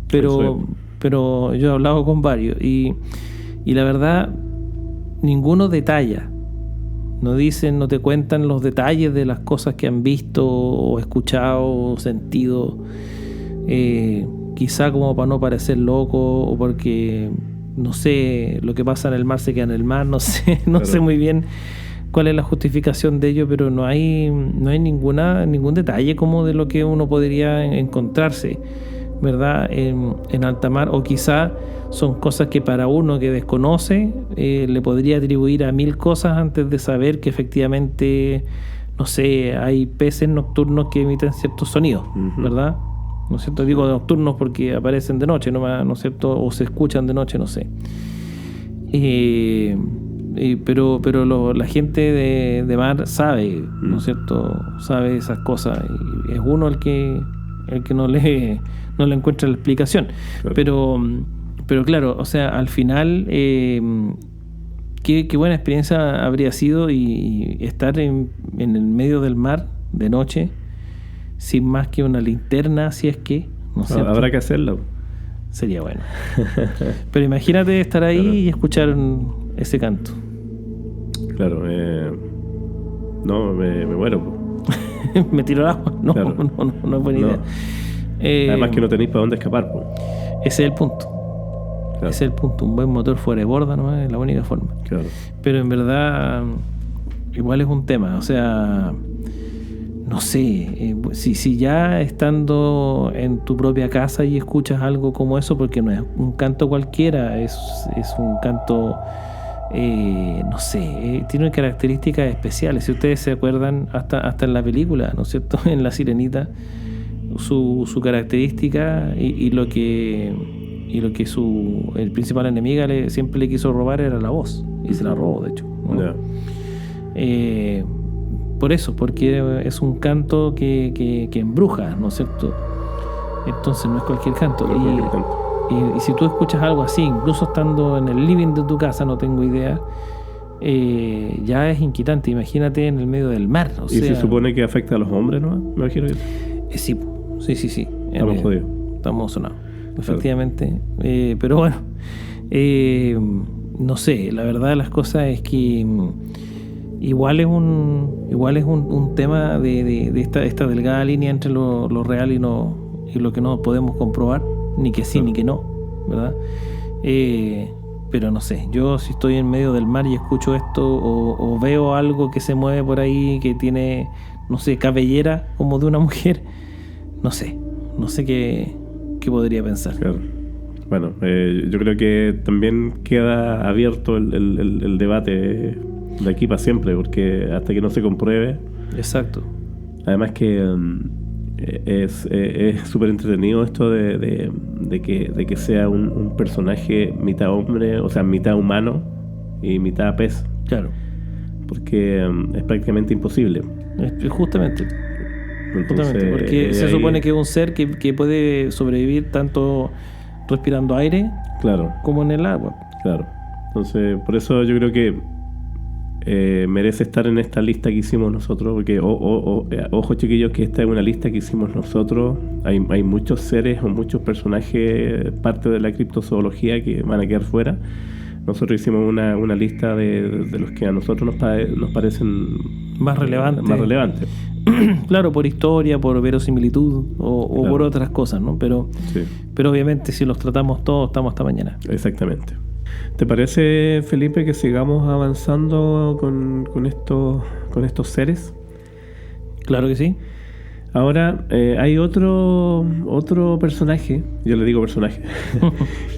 pero yo he hablado con varios y la verdad ninguno detalla, no te cuentan los detalles de las cosas que han visto o escuchado o sentido, quizá como para no parecer loco o porque no sé, lo que pasa en el mar se queda en el mar, no sé muy bien cuál es la justificación de ello, pero no hay ningún detalle como de lo que uno podría encontrarse, ¿verdad? En alta mar, o quizá son cosas que para uno que desconoce le podría atribuir a 1000 cosas antes de saber que efectivamente, no sé, hay peces nocturnos que emiten ciertos sonidos, ¿verdad? ¿No es cierto? Digo nocturnos porque aparecen de noche, ¿no es cierto? O se escuchan de noche, no sé. Pero la gente de mar sabe, ¿no es cierto? Sabe esas cosas y es uno el que no le encuentra la explicación. Claro. Pero claro, o sea, al final qué buena experiencia habría sido y estar en el medio del mar de noche sin más que una linterna, si es que, ¿no es cierto? Habrá que hacerlo. Sería bueno. Pero imagínate estar ahí, claro, y escuchar ese canto. Claro, no, me muero. Me tiro al agua. No, claro. no es buena idea. Además que no tenéis para dónde escapar. Ese es el punto. Claro. Ese es el punto. Un buen motor fuera de borda no es la única forma. Claro. Pero en verdad, igual es un tema. O sea, no sé, si ya estando en tu propia casa y escuchas algo como eso, porque no es un canto cualquiera, es un canto... no sé, tiene características especiales. Si ustedes se acuerdan, hasta en la película, ¿no es cierto? En La Sirenita, su característica y lo que el principal enemiga siempre le quiso robar era la voz, y se la robó, de hecho, ¿no? Yeah. Por eso, porque es un canto que embruja, ¿no es cierto? Entonces no es cualquier canto. Y si tú escuchas algo así, incluso estando en el living de tu casa, no tengo idea, ya es inquietante. Imagínate en el medio del mar. ¿Y se supone que afecta a los hombres, no? Me imagino que... Sí. Estamos jodidos. Estamos sonados, efectivamente. Pero bueno, no sé, la verdad de las cosas es que igual es un tema de esta delgada línea entre lo real y lo que no podemos comprobar, ni que sí, ni que no, ¿verdad? Pero no sé, yo si estoy en medio del mar y escucho esto o veo algo que se mueve por ahí que tiene, no sé, cabellera como de una mujer, no sé qué podría pensar. Claro. Bueno, yo creo que también queda abierto el debate de aquí para siempre, porque hasta que no se compruebe. Exacto. Además que es súper entretenido esto de que sea un personaje mitad hombre, o sea, mitad humano y mitad pez. Claro. Porque es prácticamente imposible. Justamente. Entonces, porque se supone que es un ser que puede sobrevivir tanto respirando aire, claro, como en el agua. Claro. Entonces, por eso yo creo que merece estar en esta lista que hicimos nosotros, porque ojo chiquillos, que esta es una lista que hicimos nosotros. Hay muchos seres o muchos personajes, parte de la criptozoología, que van a quedar fuera. Nosotros hicimos una lista de los que a nosotros nos parecen más relevantes. Claro, por historia, por verosimilitud o claro, por otras cosas, ¿no? Pero obviamente si los tratamos todos, estamos hasta mañana. Exactamente. ¿Te parece, Felipe, que sigamos avanzando con estos seres? Claro que sí. Ahora, hay otro personaje, yo le digo personaje,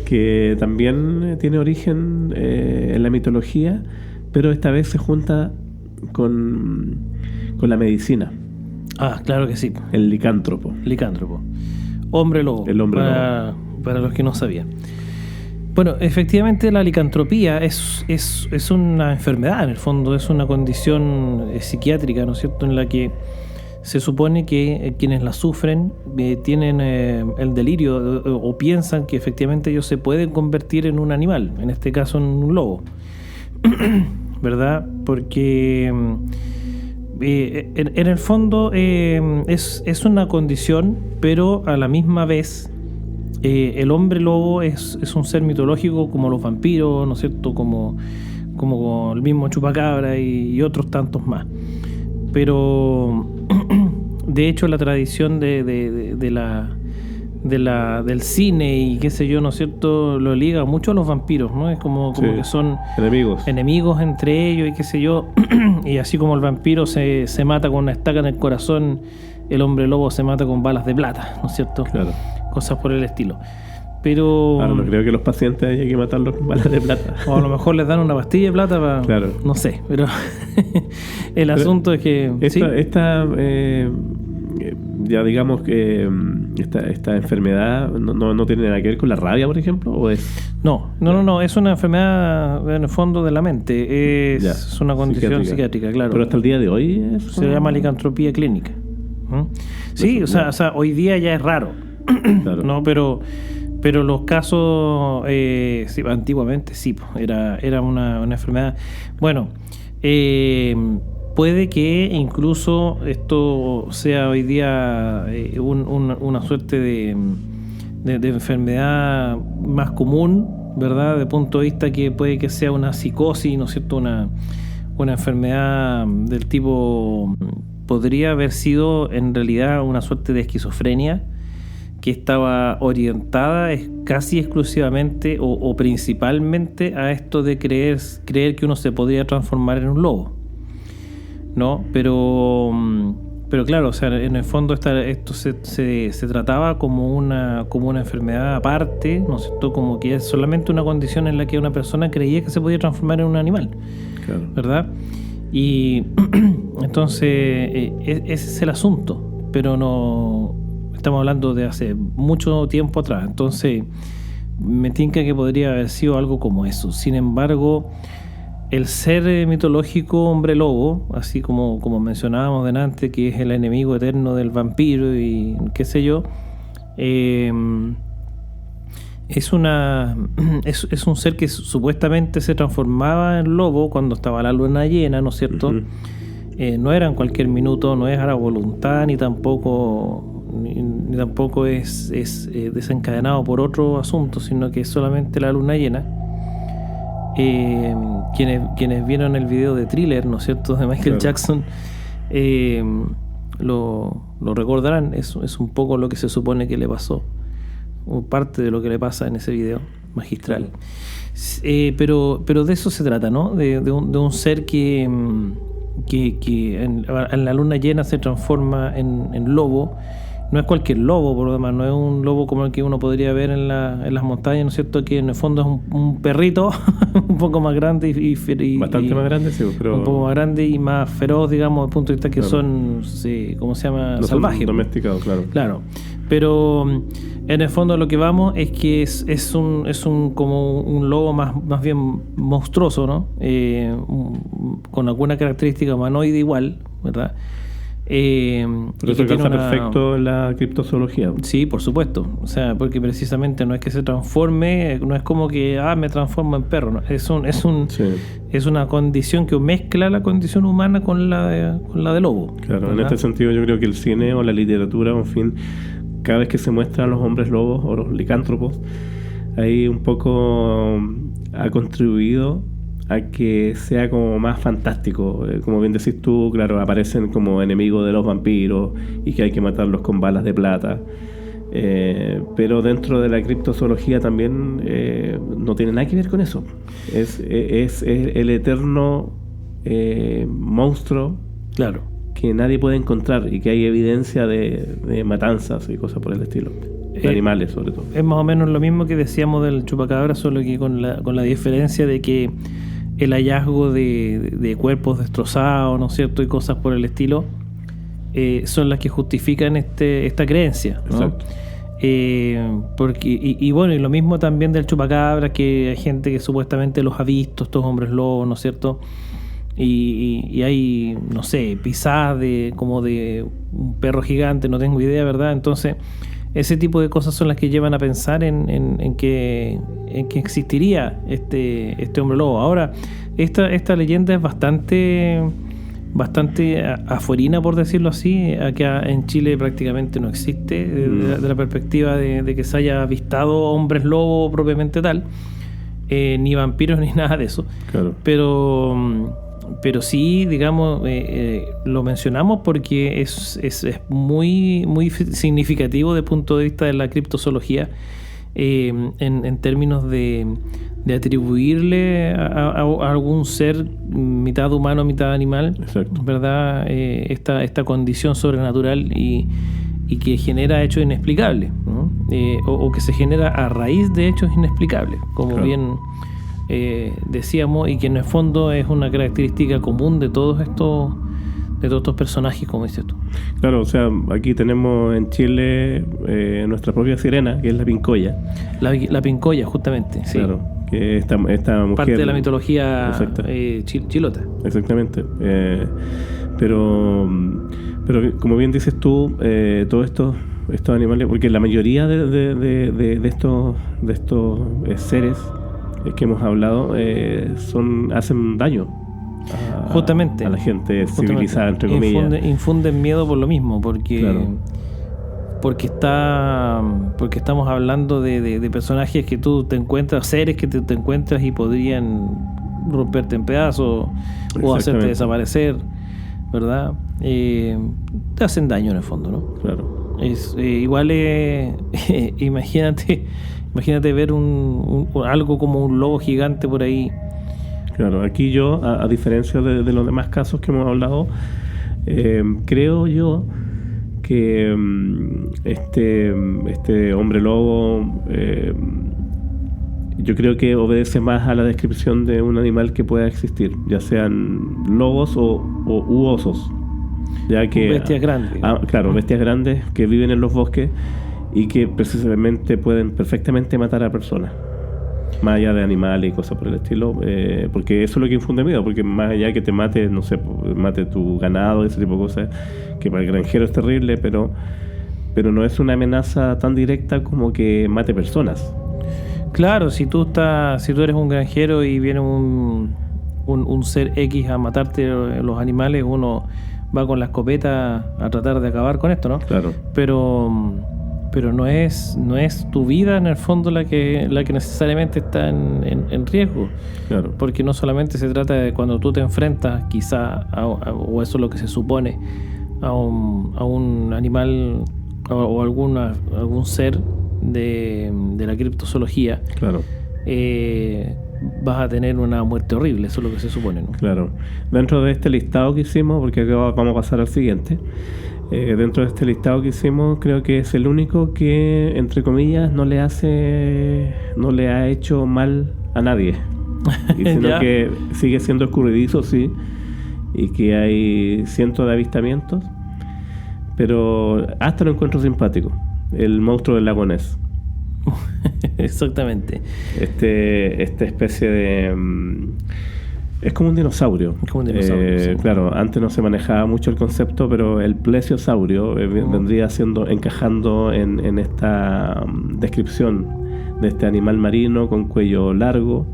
que también tiene origen en la mitología, pero esta vez se junta con la medicina. Ah, claro que sí. El licántropo. Hombre lobo. El hombre lobo. Para los que no sabían. Bueno, efectivamente la licantropía es una enfermedad, en el fondo, es una condición psiquiátrica, ¿no es cierto?, en la que se supone que quienes la sufren tienen el delirio o piensan que efectivamente ellos se pueden convertir en un animal, en este caso en un lobo, ¿verdad? Porque en el fondo es una condición, pero a la misma vez el hombre lobo es un ser mitológico como los vampiros, ¿no es cierto?, como el mismo chupacabra y otros tantos más. Pero de hecho la tradición del cine y qué sé yo, ¿no es cierto?, lo liga mucho a los vampiros, ¿no? Es como que son enemigos entre ellos y qué sé yo. Y así como el vampiro se mata con una estaca en el corazón, el hombre lobo se mata con balas de plata, ¿no es cierto? Claro. Cosas por el estilo. Pero ahora no creo que los pacientes haya que matarlos con balas de plata. O a lo mejor les dan una pastilla de plata para... Claro. No sé, pero el asunto es que... Ya digamos que esta enfermedad no tiene nada que ver con la rabia, por ejemplo, ¿o es...? No, es una enfermedad en el fondo de la mente, es una condición psiquiátrica, claro. Pero hasta el día de hoy se llama licantropía clínica. Sí, o sea, hoy día ya es raro, claro. ¿No? Pero los casos, sí, antiguamente sí, era una enfermedad. Bueno, puede que incluso esto sea hoy día una suerte de enfermedad más común, ¿verdad? De punto de vista que puede que sea una psicosis, ¿no es cierto? Una enfermedad del tipo... Podría haber sido en realidad una suerte de esquizofrenia que estaba orientada casi exclusivamente o principalmente a esto de creer que uno se podría transformar en un lobo, ¿no? Pero claro, o sea, en el fondo esto se trataba como una enfermedad aparte, ¿no es cierto? Como que es solamente una condición en la que una persona creía que se podía transformar en un animal, claro. ¿Verdad? Y entonces ese es el asunto, pero no estamos hablando de hace mucho tiempo atrás, entonces me tinca que podría haber sido algo como eso. Sin embargo, el ser mitológico hombre lobo, así como mencionábamos delante, que es el enemigo eterno del vampiro y qué sé yo, es un ser que supuestamente se transformaba en lobo cuando estaba la luna llena, ¿no es cierto? Uh-huh. No era en cualquier minuto, no es a la voluntad, ni tampoco es desencadenado por otro asunto, sino que es solamente la luna llena. Quienes vieron el video de Thriller, ¿no es cierto?, de Michael Jackson, lo recordarán. Es un poco lo que se supone que le pasó, o parte de lo que le pasa en ese video magistral. Pero de eso se trata, ¿no? De un ser que en la luna llena se transforma en lobo no es cualquier lobo, por lo demás, no es un lobo como el que uno podría ver en las montañas, ¿no es cierto? Que en el fondo es un perrito un poco más grande y bastante más grande, sí, pero un poco más grande y más feroz, digamos, desde el punto de vista que claro, son, sí, ¿cómo se llama? no Salvajes. son domesticados, claro. Claro, pero en el fondo lo que vamos es que es un como un lobo más bien monstruoso, ¿no? Con alguna característica humanoide igual, ¿verdad? Pero eso calza perfecto en la criptozoología. Sí, por supuesto. O sea, porque precisamente no es que se transforme, no es como que me transformo en perro, ¿no? Sí. Es una condición que mezcla la condición humana con la de lobo. Claro, ¿verdad? En este sentido yo creo que el cine o la literatura, en fin, cada vez que se muestran los hombres lobos o los licántropos, ahí un poco ha contribuido a que sea como más fantástico. Como bien decís tú, claro, aparecen como enemigos de los vampiros y que hay que matarlos con balas de plata. Pero dentro de la criptozoología también no tiene nada que ver con eso. Es el eterno monstruo, claro, que nadie puede encontrar y que hay evidencia de matanzas y cosas por el estilo. De animales, sobre todo. Es más o menos lo mismo que decíamos del chupacabra, solo que con la diferencia de que el hallazgo de cuerpos destrozados, ¿no es cierto?, y cosas por el estilo, son las que justifican esta creencia, ¿no? Exacto. Porque bueno, y lo mismo también del chupacabra, que hay gente que supuestamente los ha visto, estos hombres lobos, ¿no es cierto? Y hay, no sé, pisadas como de un perro gigante, no tengo idea, ¿verdad? Entonces, ese tipo de cosas son las que llevan a pensar en que existiría este hombre lobo. Ahora, esta leyenda es bastante afuerina, por decirlo así. Acá en Chile prácticamente no existe, de la perspectiva de que se haya avistado hombres lobo propiamente tal, ni vampiros ni nada de eso. Claro. Pero sí, digamos, lo mencionamos porque es muy, muy significativo desde el punto de vista de la criptozoología, en términos de atribuirle a algún ser mitad humano, mitad animal. Exacto. ¿Verdad? Esta condición sobrenatural y que genera hechos inexplicables, ¿no? O que se genera a raíz de hechos inexplicables, como claro, bien decíamos, y que en el fondo es una característica común de todos estos personajes, como dices tú. Claro, o sea, aquí tenemos en Chile nuestra propia sirena, que es la Pincoya. La Pincoya, justamente, sí. Claro, que esta mujer... Parte de la mitología chilota. Exactamente. Pero como bien dices tú, todos estos animales, porque la mayoría de estos seres que hemos hablado hacen daño justamente a la gente civilizada, entre comillas. Infunden miedo por lo mismo, porque claro, porque estamos hablando de personajes que tú te encuentras, seres que te encuentras y podrían romperte en pedazos o hacerte desaparecer, ¿verdad? Te hacen daño en el fondo, ¿no? Claro. Igual imagínate ver algo como un lobo gigante por ahí. Claro, aquí yo, a diferencia de los demás casos que hemos hablado, creo yo que este hombre lobo, yo creo que obedece más a la descripción de un animal que pueda existir, ya sean lobos u osos, ya que bestias grandes. Claro, bestias grandes que viven en los bosques y que precisamente pueden perfectamente matar a personas, más allá de animales y cosas por el estilo, porque eso es lo que infunde miedo, porque más allá que te mate, no sé, mate tu ganado, ese tipo de cosas, que para el granjero es terrible, pero no es una amenaza tan directa como que mate personas. Claro, si tú eres un granjero y viene un ser X a matarte los animales, uno va con la escopeta a tratar de acabar con esto, ¿no? Claro. Pero no es tu vida en el fondo la que necesariamente está en riesgo. Claro. Porque no solamente se trata de cuando tú te enfrentas quizá o eso es lo que se supone, a un animal o algún ser de la criptozoología. Claro. Vas a tener una muerte horrible, eso es lo que se supone, ¿no? Claro. Dentro de este listado que hicimos, porque acá vamos a pasar al siguiente, Dentro de este listado que hicimos, creo que es el único que, entre comillas, no le ha hecho mal a nadie. Y sino que sigue siendo escurridizo, sí, y que hay cientos de avistamientos, pero hasta lo encuentro simpático. El monstruo del lago Ness. Exactamente. Esta especie de... es como un dinosaurio. Es como un dinosaurio, sí. Claro, antes no se manejaba mucho el concepto, pero el plesiosaurio vendría encajando en esta descripción de este animal marino con cuello largo,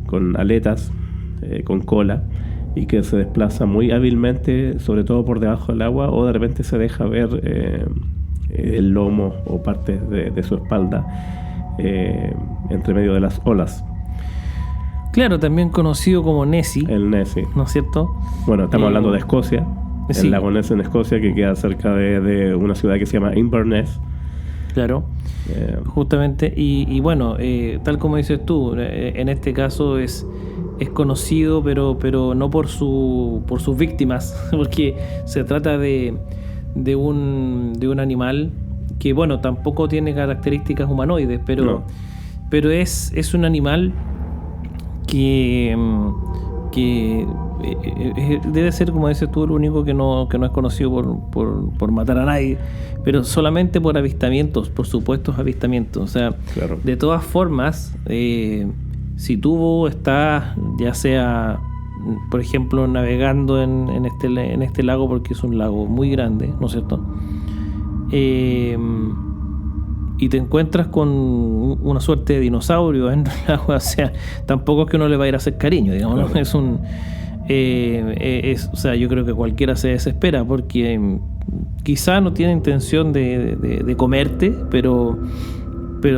con aletas, con cola, y que se desplaza muy hábilmente, sobre todo por debajo del agua, o de repente se deja ver el lomo o partes de su espalda entre medio de las olas. Claro, también conocido como Nessie. El Nessie. ¿No es cierto? Bueno, estamos hablando de Escocia. Sí. El lago Ness en Escocia, que queda cerca de una ciudad que se llama Inverness. Claro. Justamente. Y bueno, tal como dices tú, en este caso es conocido, pero no por sus víctimas, porque se trata de un animal que, bueno, tampoco tiene características humanoides, pero es un animal que debe ser, como dices tú, el único que no es conocido por matar a nadie, pero solamente por avistamientos, por supuestos avistamientos. O sea, claro. De todas formas, si tú estás, ya sea, por ejemplo, navegando en este lago, porque es un lago muy grande, ¿no es cierto? Y te encuentras con una suerte de dinosaurio en el agua, o sea, tampoco es que uno le va a ir a hacer cariño, digamos, claro. ¿No? Es un... o sea, yo creo que cualquiera se desespera porque quizá no tiene intención de comerte, pero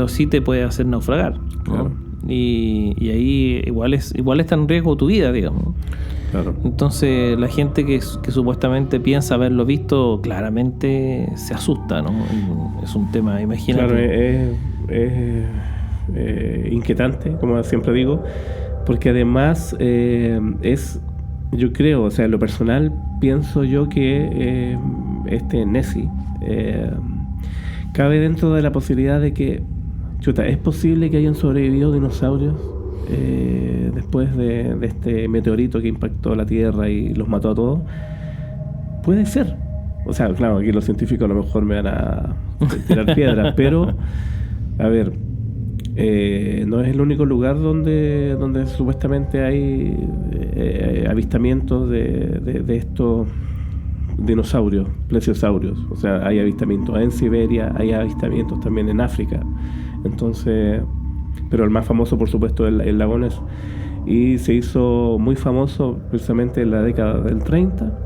sí te puede hacer naufragar, ¿no? Claro. Y ahí igual está en riesgo tu vida, digamos. Claro. Entonces la gente que supuestamente piensa haberlo visto claramente se asusta, ¿no? Es un tema, imagínate. Claro, es inquietante, como siempre digo, porque además yo creo, o sea, en lo personal pienso yo que este Nessie cabe dentro de la posibilidad de que, es posible que hayan sobrevivido dinosaurios después de este meteorito que impactó la Tierra y los mató a todos. Puede ser. O sea, claro, aquí los científicos a lo mejor me van a tirar piedras, pero a ver, no es el único lugar donde supuestamente hay avistamientos de estos dinosaurios, plesiosaurios. O sea, hay avistamientos en Siberia, hay avistamientos también en África. Entonces, pero el más famoso, por supuesto, es el lago Ness. Y se hizo muy famoso precisamente en la década del 30,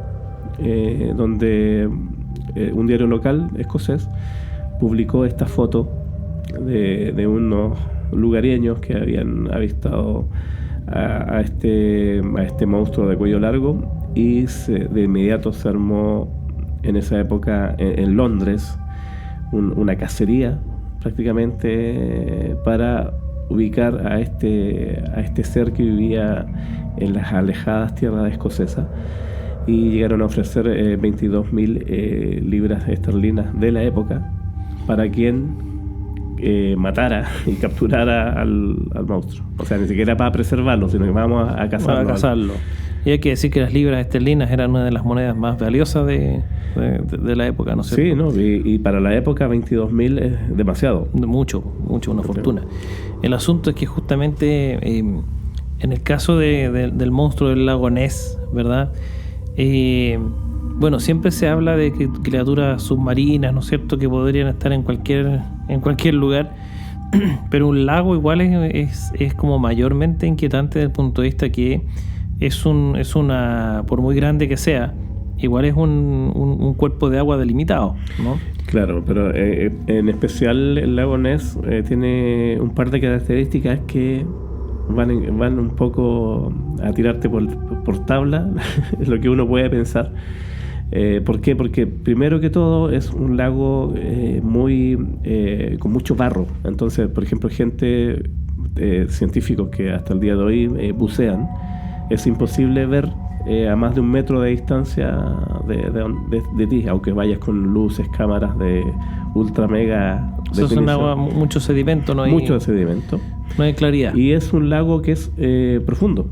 donde un diario local escocés publicó esta foto de unos lugareños que habían avistado a este monstruo de cuello largo, y de inmediato se armó en esa época en Londres una cacería prácticamente para ubicar a este ser que vivía en las alejadas tierras escocesas, y llegaron a ofrecer 22.000 libras esterlinas de la época para quien matara y capturara al monstruo. O sea, ni siquiera para preservarlo, sino que vamos a cazarlo. Para cazarlo. Y hay que decir que las libras esterlinas eran una de las monedas más valiosas de la época, ¿no es cierto? Sí, ¿no? Y para la época 22.000 es demasiado. Mucho, una fortuna. El asunto es que justamente en el caso del monstruo del lago Ness, ¿verdad? Bueno, siempre se habla de que criaturas submarinas, ¿no es cierto?, que podrían estar en cualquier lugar, pero un lago igual es como mayormente inquietante desde el punto de vista que es una, por muy grande que sea, igual es un cuerpo de agua delimitado, ¿no? Claro, pero en especial el lago Ness tiene un par de características que van un poco a tirarte por tabla, es lo que uno puede pensar. ¿Por qué? Porque primero que todo es un lago con mucho barro. Entonces, por ejemplo, científicos que hasta el día de hoy bucean, es imposible ver a más de 1 metro de distancia de ti, aunque vayas con luces, cámaras de ultra mega Eso es un agua, mucho sedimento, no hay... Mucho sedimento. No hay claridad. Y es un lago que es profundo.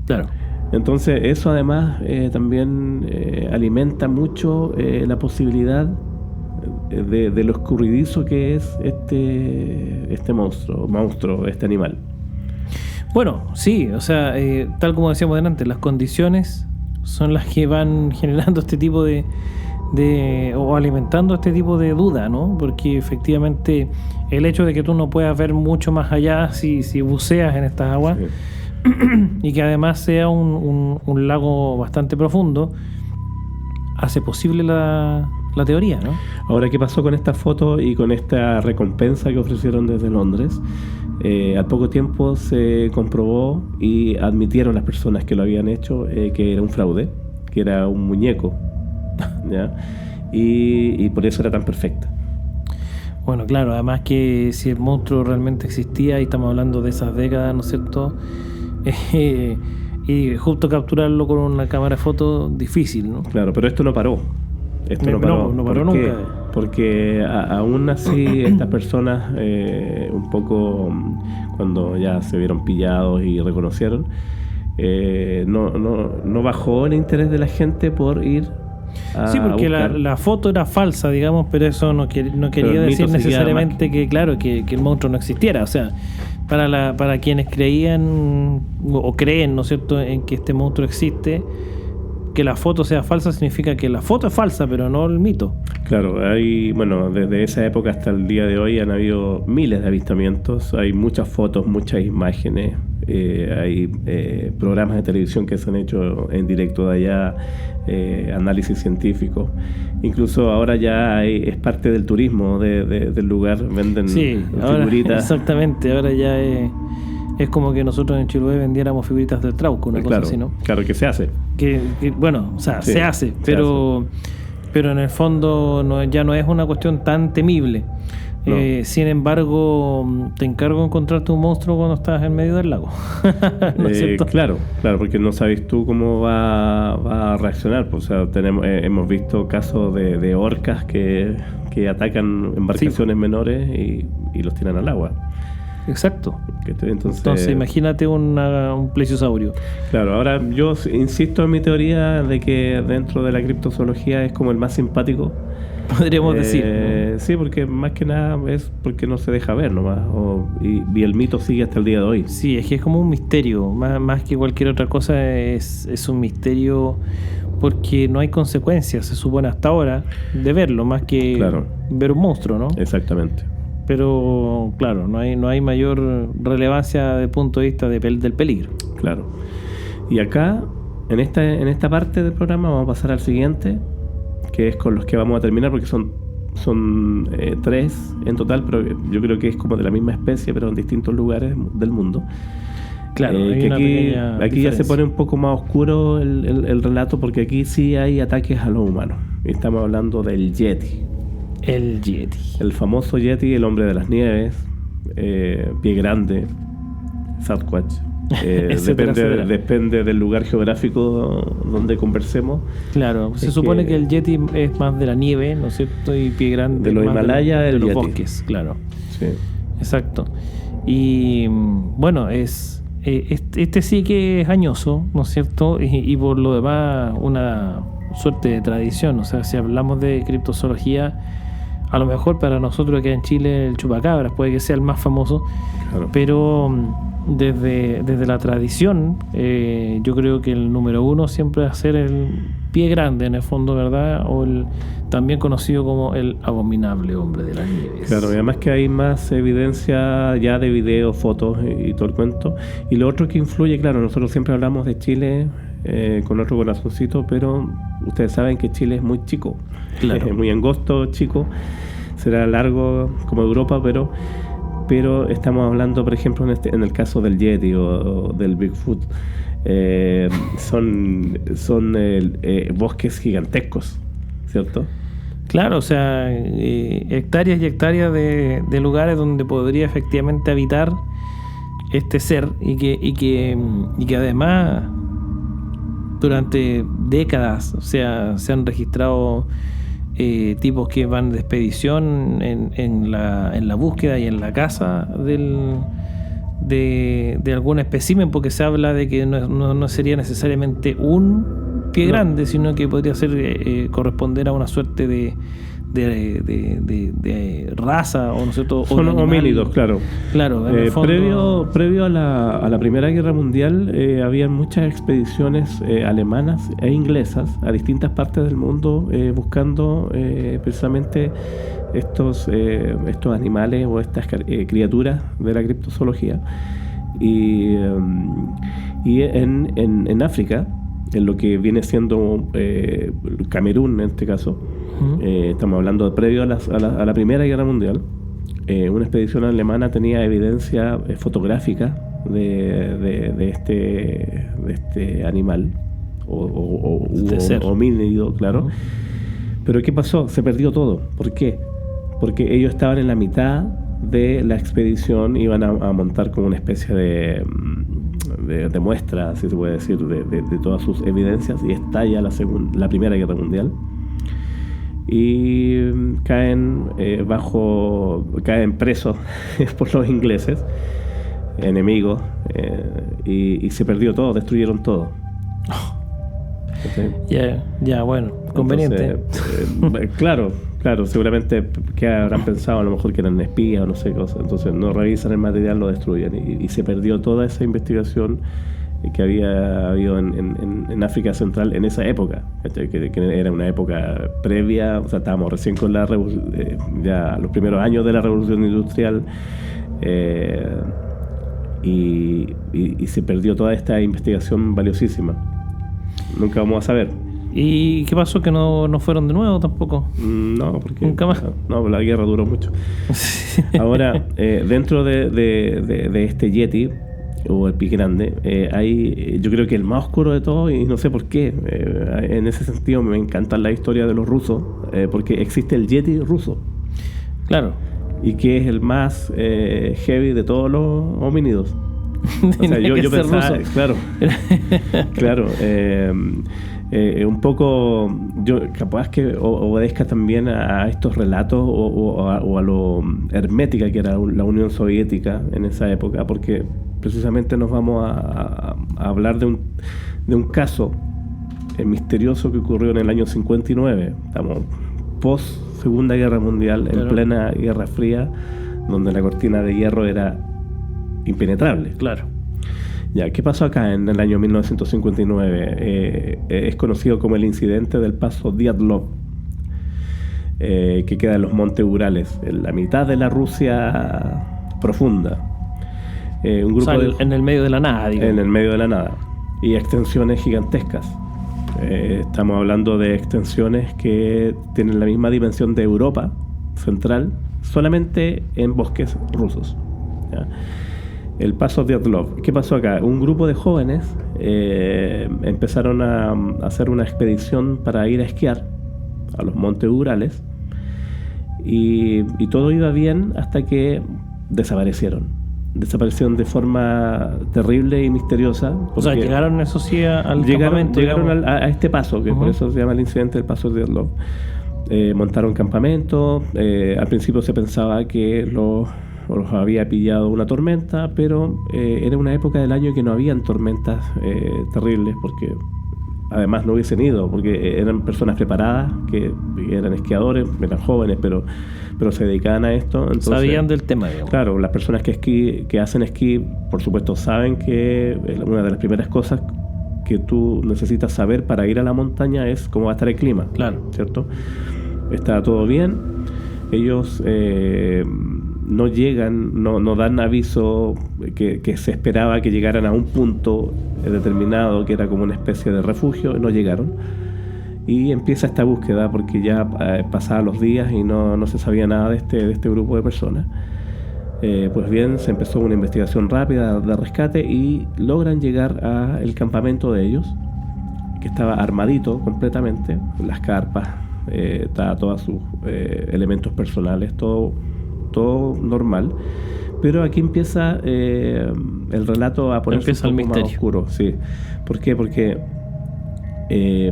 Claro. Entonces eso además también alimenta mucho la posibilidad de lo escurridizo que es este monstruo, este animal. Bueno, sí, o sea, tal como decíamos delante, las condiciones son las que van generando este tipo de o alimentando este tipo de duda, ¿no? Porque efectivamente el hecho de que tú no puedas ver mucho más allá si buceas en estas aguas, sí, y que además sea un lago bastante profundo, hace posible la teoría, ¿no? Ahora, ¿qué pasó con esta foto y con esta recompensa que ofrecieron desde Londres? Al poco tiempo se comprobó y admitieron las personas que lo habían hecho que era un fraude, que era un muñeco, ¿ya? Y por eso era tan perfecta. Bueno, claro, además que si el monstruo realmente existía, y estamos hablando de esas décadas, ¿no es cierto? Y justo capturarlo con una cámara de foto, difícil, ¿no? Claro, pero esto no paró. Esto no paró. No paró nunca. Porque aún así estas personas, un poco cuando ya se vieron pillados y reconocieron, no bajó el interés de la gente por ir a sí, porque buscar. La foto era falsa, digamos, pero eso no quería decir necesariamente que el monstruo no existiera. O sea, para quienes creían o creen, ¿no es cierto?, en que este monstruo existe, que la foto sea falsa significa que la foto es falsa, pero no el mito. Claro, desde esa época hasta el día de hoy han habido miles de avistamientos, hay muchas fotos, muchas imágenes, hay programas de televisión que se han hecho en directo de allá, análisis científico. Incluso ahora ya es parte del turismo del lugar, venden figuritas. Ahora, exactamente, ahora ya es como que nosotros en Chiloé vendiéramos figuritas del Trauco, una cosa así, ¿no? Claro que se hace. Bueno, o sea, sí, se hace, pero en el fondo ya no es una cuestión tan temible. No. Sin embargo, te encargo encontrarte un monstruo cuando estás en medio del lago. ¿No es cierto? Claro, porque no sabes tú cómo va a reaccionar. Pues, o sea, hemos visto casos de orcas que atacan embarcaciones menores y los tiran al agua. Exacto. Entonces imagínate un plesiosaurio. Claro, ahora yo insisto en mi teoría de que dentro de la criptozoología es como el más simpático. Podríamos decir, ¿no? Sí, porque más que nada es porque no se deja ver nomás. Y el mito sigue hasta el día de hoy. Sí, es que es como un misterio. Más que cualquier otra cosa es un misterio porque no hay consecuencias, se supone hasta ahora, de verlo, más que ver un monstruo, ¿no? Exactamente. Pero claro, no hay mayor relevancia desde el punto de vista del peligro. Claro. Y acá, en esta parte del programa, vamos a pasar al siguiente, que es con los que vamos a terminar, porque son 3 en total, pero yo creo que es como de la misma especie, pero en distintos lugares del mundo. Claro, que aquí ya se pone un poco más oscuro el relato, porque aquí sí hay ataques a los humanos. Estamos hablando del Yeti. El Yeti. El famoso Yeti, el hombre de las nieves, pie grande, Sasquatch. Depende del lugar geográfico donde conversemos. Claro, se supone que el Yeti es más de la nieve, ¿no es cierto? Y pie grande de los Himalayas, de los bosques, claro. Sí. Exacto. Y bueno, este sí que es añoso, ¿no es cierto? Y por lo demás una suerte de tradición. O sea, si hablamos de criptozoología, a lo mejor para nosotros aquí en Chile el chupacabras puede que sea el más famoso, claro, pero desde la tradición yo creo que el número 1 siempre va a ser el pie grande, en el fondo, ¿verdad? O también conocido como el abominable hombre de las nieves. Claro, y además que hay más evidencia ya de videos, fotos y todo el cuento. Y lo otro que influye, claro, nosotros siempre hablamos de Chile con otro corazoncito, pero ustedes saben que Chile es muy chico, claro, es muy angosto, chico, será largo como Europa, pero estamos hablando, por ejemplo, en el caso del Yeti o del Bigfoot, son bosques gigantescos, ¿cierto? Claro, o sea, hectáreas y hectáreas de lugares donde podría efectivamente habitar este ser y que además durante décadas. O sea, se han registrado tipos que van de expedición en la búsqueda y en la caza de algún espécimen, porque se habla de que no sería necesariamente un pie grande, sino que podría ser corresponder a una suerte de raza, o no sé, son homínidos, claro. En el fondo, previo a la Primera Guerra Mundial había muchas expediciones alemanas e inglesas a distintas partes del mundo buscando precisamente estos animales o estas criaturas de la criptozoología, y en África, en lo que viene siendo Camerún en este caso. Estamos hablando previo a la Primera Guerra Mundial. Una expedición alemana tenía evidencia fotográfica de este animal o homínido, claro. Pero ¿qué pasó? Se perdió todo. ¿Por qué? Porque ellos estaban en la mitad de la expedición, iban a montar como una especie de muestra, si se puede decir, de todas sus evidencias, y estalla la Primera Guerra Mundial. Y caen presos por los ingleses, enemigos, y se perdió todo, destruyeron todo. Ya, bueno, conveniente. Entonces, claro, seguramente que habrán pensado a lo mejor que eran espías o no sé cosas. Entonces no revisan el material, lo destruyen, y se perdió toda esa investigación que había habido en África Central en esa época, que era una época previa. O sea, estábamos recién con ya los primeros años de la Revolución Industrial, y se perdió toda esta investigación valiosísima. Nunca vamos a saber. ¿Y qué pasó? ¿Que no fueron de nuevo tampoco? No, porque nunca más. No, la guerra duró mucho. Ahora, dentro de este Yeti, o el pie grande, hay, yo creo que el más oscuro de todo, y no sé por qué, en ese sentido me encantan las historias de los rusos, porque existe el Yeti ruso. Claro. Y que es el más heavy de todos los homínidos. O sea, yo pensaba, claro, un poco, yo capaz que obedezca también a estos relatos o a lo hermética que era la Unión Soviética en esa época, porque precisamente nos vamos a hablar de un caso misterioso que ocurrió en el año 59. Estamos post Segunda Guerra Mundial, claro, en plena Guerra Fría, donde la cortina de hierro era impenetrable. Claro. Ya, ¿qué pasó acá en el año 1959? Es conocido como el incidente del paso Dyatlov, que queda en los Montes Urales, en la mitad de la Rusia profunda. Un grupo en el medio de la nada, digamos. En el medio de la nada. Y extensiones gigantescas. Estamos hablando de extensiones que tienen la misma dimensión de Europa Central, solamente en bosques rusos. ¿Ya? El paso Dyatlov. ¿Qué pasó acá? Un grupo de jóvenes empezaron a hacer una expedición para ir a esquiar a los Montes Urales, y todo iba bien hasta que desaparecieron de forma terrible y misteriosa. O sea, llegaron, eso sí, al campamento. Llegaron a este paso, que por eso se llama el incidente del paso Dyatlov. Montaron campamento. Al principio se pensaba que los había pillado una tormenta, pero era una época del año que no habían tormentas terribles, porque además no hubiesen ido, porque eran personas preparadas, que eran esquiadores, eran jóvenes, pero se dedicaban a esto. Entonces, sabían del tema, digamos. Claro, las personas que hacen esquí, por supuesto, saben que una de las primeras cosas que tú necesitas saber para ir a la montaña es cómo va a estar el clima. Claro. ¿Cierto? Está todo bien. Ellos no llegan, no dan aviso que se esperaba que llegaran a un punto determinado, que era como una especie de refugio. No llegaron. Y empieza esta búsqueda, porque ya pasaban los días y no se sabía nada de este grupo de personas. Pues bien, se empezó una investigación rápida de rescate y logran llegar al campamento de ellos, que estaba armadito completamente, las carpas, estaba todos sus elementos personales, todo normal. Pero aquí empieza el relato a ponerse un poco más oscuro. Sí. ¿Por qué? Porque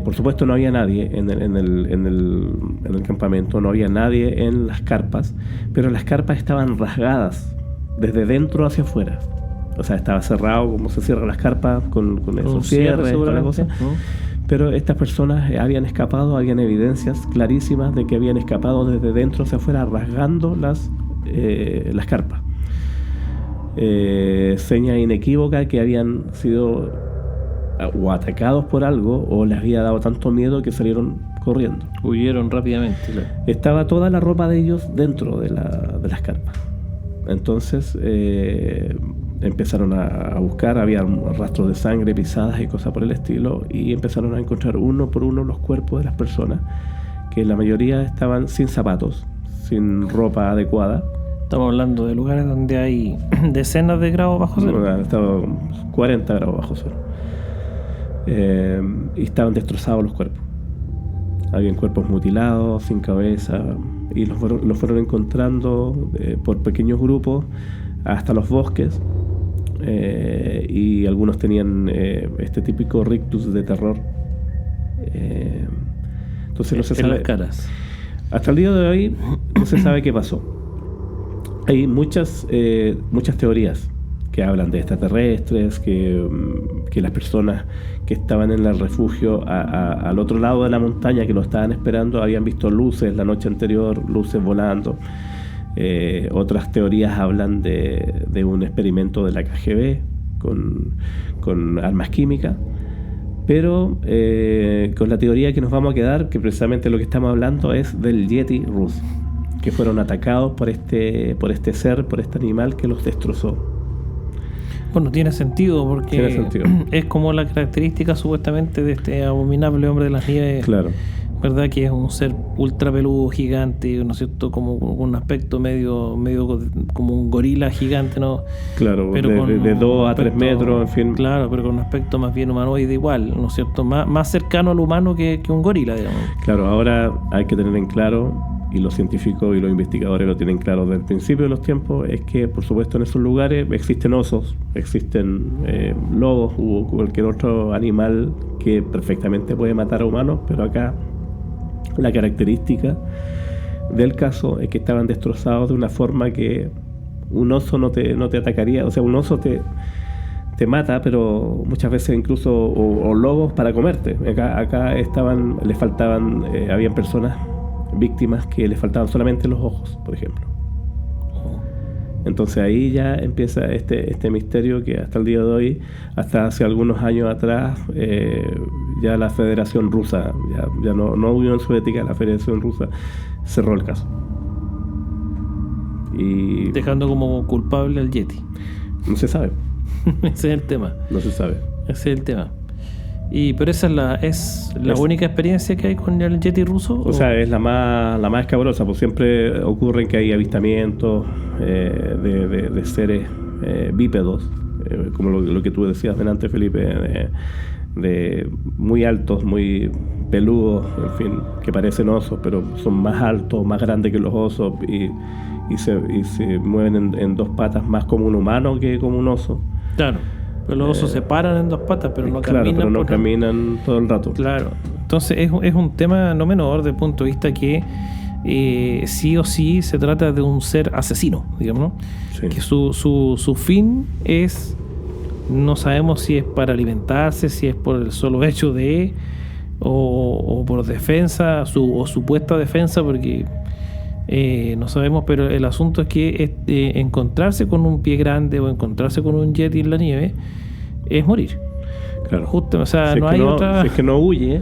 Por supuesto no había nadie en el campamento, no había nadie en las carpas, pero las carpas estaban rasgadas desde dentro hacia afuera. O sea, estaba cerrado como se cierran las carpas con esos cierres y toda la cosa. Pero estas personas habían escapado, habían evidencias clarísimas de que habían escapado desde dentro hacia afuera rasgando las carpas. Seña inequívoca que habían sido o atacados por algo o les había dado tanto miedo que salieron corriendo. Huyeron rápidamente. Claro. Estaba toda la ropa de ellos dentro de las carpas. Entonces empezaron a buscar, había rastros de sangre, pisadas y cosas por el estilo, y empezaron a encontrar uno por uno los cuerpos de las personas, que la mayoría estaban sin zapatos, sin ropa adecuada. Estamos hablando de lugares donde hay decenas de grados bajo cero. Estaba 40 grados bajo cero. Y estaban destrozados los cuerpos. Habían cuerpos mutilados, sin cabeza, y los fueron encontrando por pequeños grupos hasta los bosques, y algunos tenían este típico rictus de terror. Entonces no se sabe. En las caras. Hasta el día de hoy no se sabe qué pasó. Hay muchas teorías que hablan de extraterrestres, que las personas que estaban en el refugio al otro lado de la montaña, que lo estaban esperando, habían visto luces la noche anterior, luces volando. Otras teorías hablan de un experimento de la KGB con armas químicas, pero con la teoría que nos vamos a quedar, que precisamente lo que estamos hablando es del Yeti ruso, que fueron atacados por este ser, por este animal que los destrozó. Bueno, tiene sentido porque es como la característica supuestamente de este abominable hombre de las nieves. Claro. ¿Verdad? Que es un ser ultra peludo, gigante, ¿no es cierto? Como un aspecto medio como un gorila gigante, ¿no? Claro, pero de 2 a 3 metros, en fin. Claro, pero con un aspecto más bien humanoide igual, ¿no es cierto? Más cercano al humano que un gorila, digamos. Claro, ahora hay que tener en claro, y los científicos y los investigadores lo tienen claro desde el principio de los tiempos, es que, por supuesto, en esos lugares existen osos, existen lobos u cualquier otro animal que perfectamente puede matar a humanos, pero acá la característica del caso es que estaban destrozados de una forma que un oso no te atacaría. O sea, un oso te mata, pero muchas veces incluso o lobos para comerte. Acá les faltaban, habían personas víctimas que les faltaban solamente los ojos, por ejemplo. Entonces ahí ya empieza este misterio que hasta el día de hoy, hasta hace algunos años atrás, ya la Federación Rusa, ya no Unión Soviética, la Federación Rusa cerró el caso. Y dejando como culpable al Yeti. No se sabe. Ese es el tema. No se sabe. Ese es el tema. Pero esa es la única experiencia que hay con el Yeti ruso. O sea, es la más escabrosa, pues siempre ocurren que hay avistamientos de seres bípedos, como lo que tú decías delante, Felipe, de muy altos, muy peludos, en fin, que parecen osos, pero son más altos, más grandes que los osos y se mueven en 2 patas, más como un humano que como un oso. Claro. Pero los osos se paran en 2 patas, pero no caminan. Claro, pero no caminan todo el rato. Claro. Entonces es un tema no menor desde el punto de vista que sí o sí se trata de un ser asesino, digamos, ¿no? Sí. Que su fin es, no sabemos si es para alimentarse, si es por el solo hecho de, o por defensa, o supuesta defensa, porque no sabemos, pero el asunto es que encontrarse con un pie grande o encontrarse con un yeti en la nieve es morir. Claro. Justo, o sea, si no hay otra. Si es que no huye,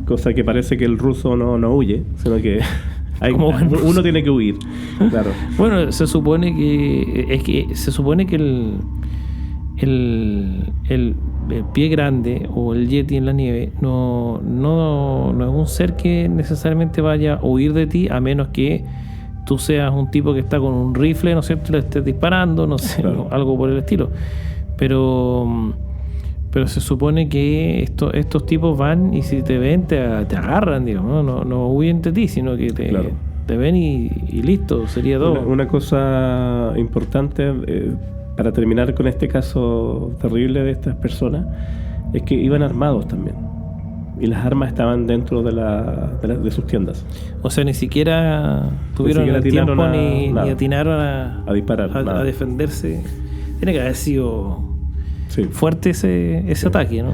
cosa que parece que el ruso no huye, sino que uno tiene que huir. Claro. Bueno, se supone que el pie grande o el yeti en la nieve no es un ser que necesariamente vaya a huir de ti, a menos que tú seas un tipo que está con un rifle, ¿no es cierto?, le estés disparando, no sé, claro, algo por el estilo. Pero se supone que estos tipos van y si te ven te agarran, digamos, no huyen de ti, sino que te ven y listo, sería todo. Una cosa importante para terminar con este caso terrible de estas personas es que iban armados también. las armas estaban dentro de sus tiendas. O sea, ni siquiera tuvieron el tiempo ni atinaron a disparar, a defenderse. Tiene que haber sido fuerte ese ataque, ¿no?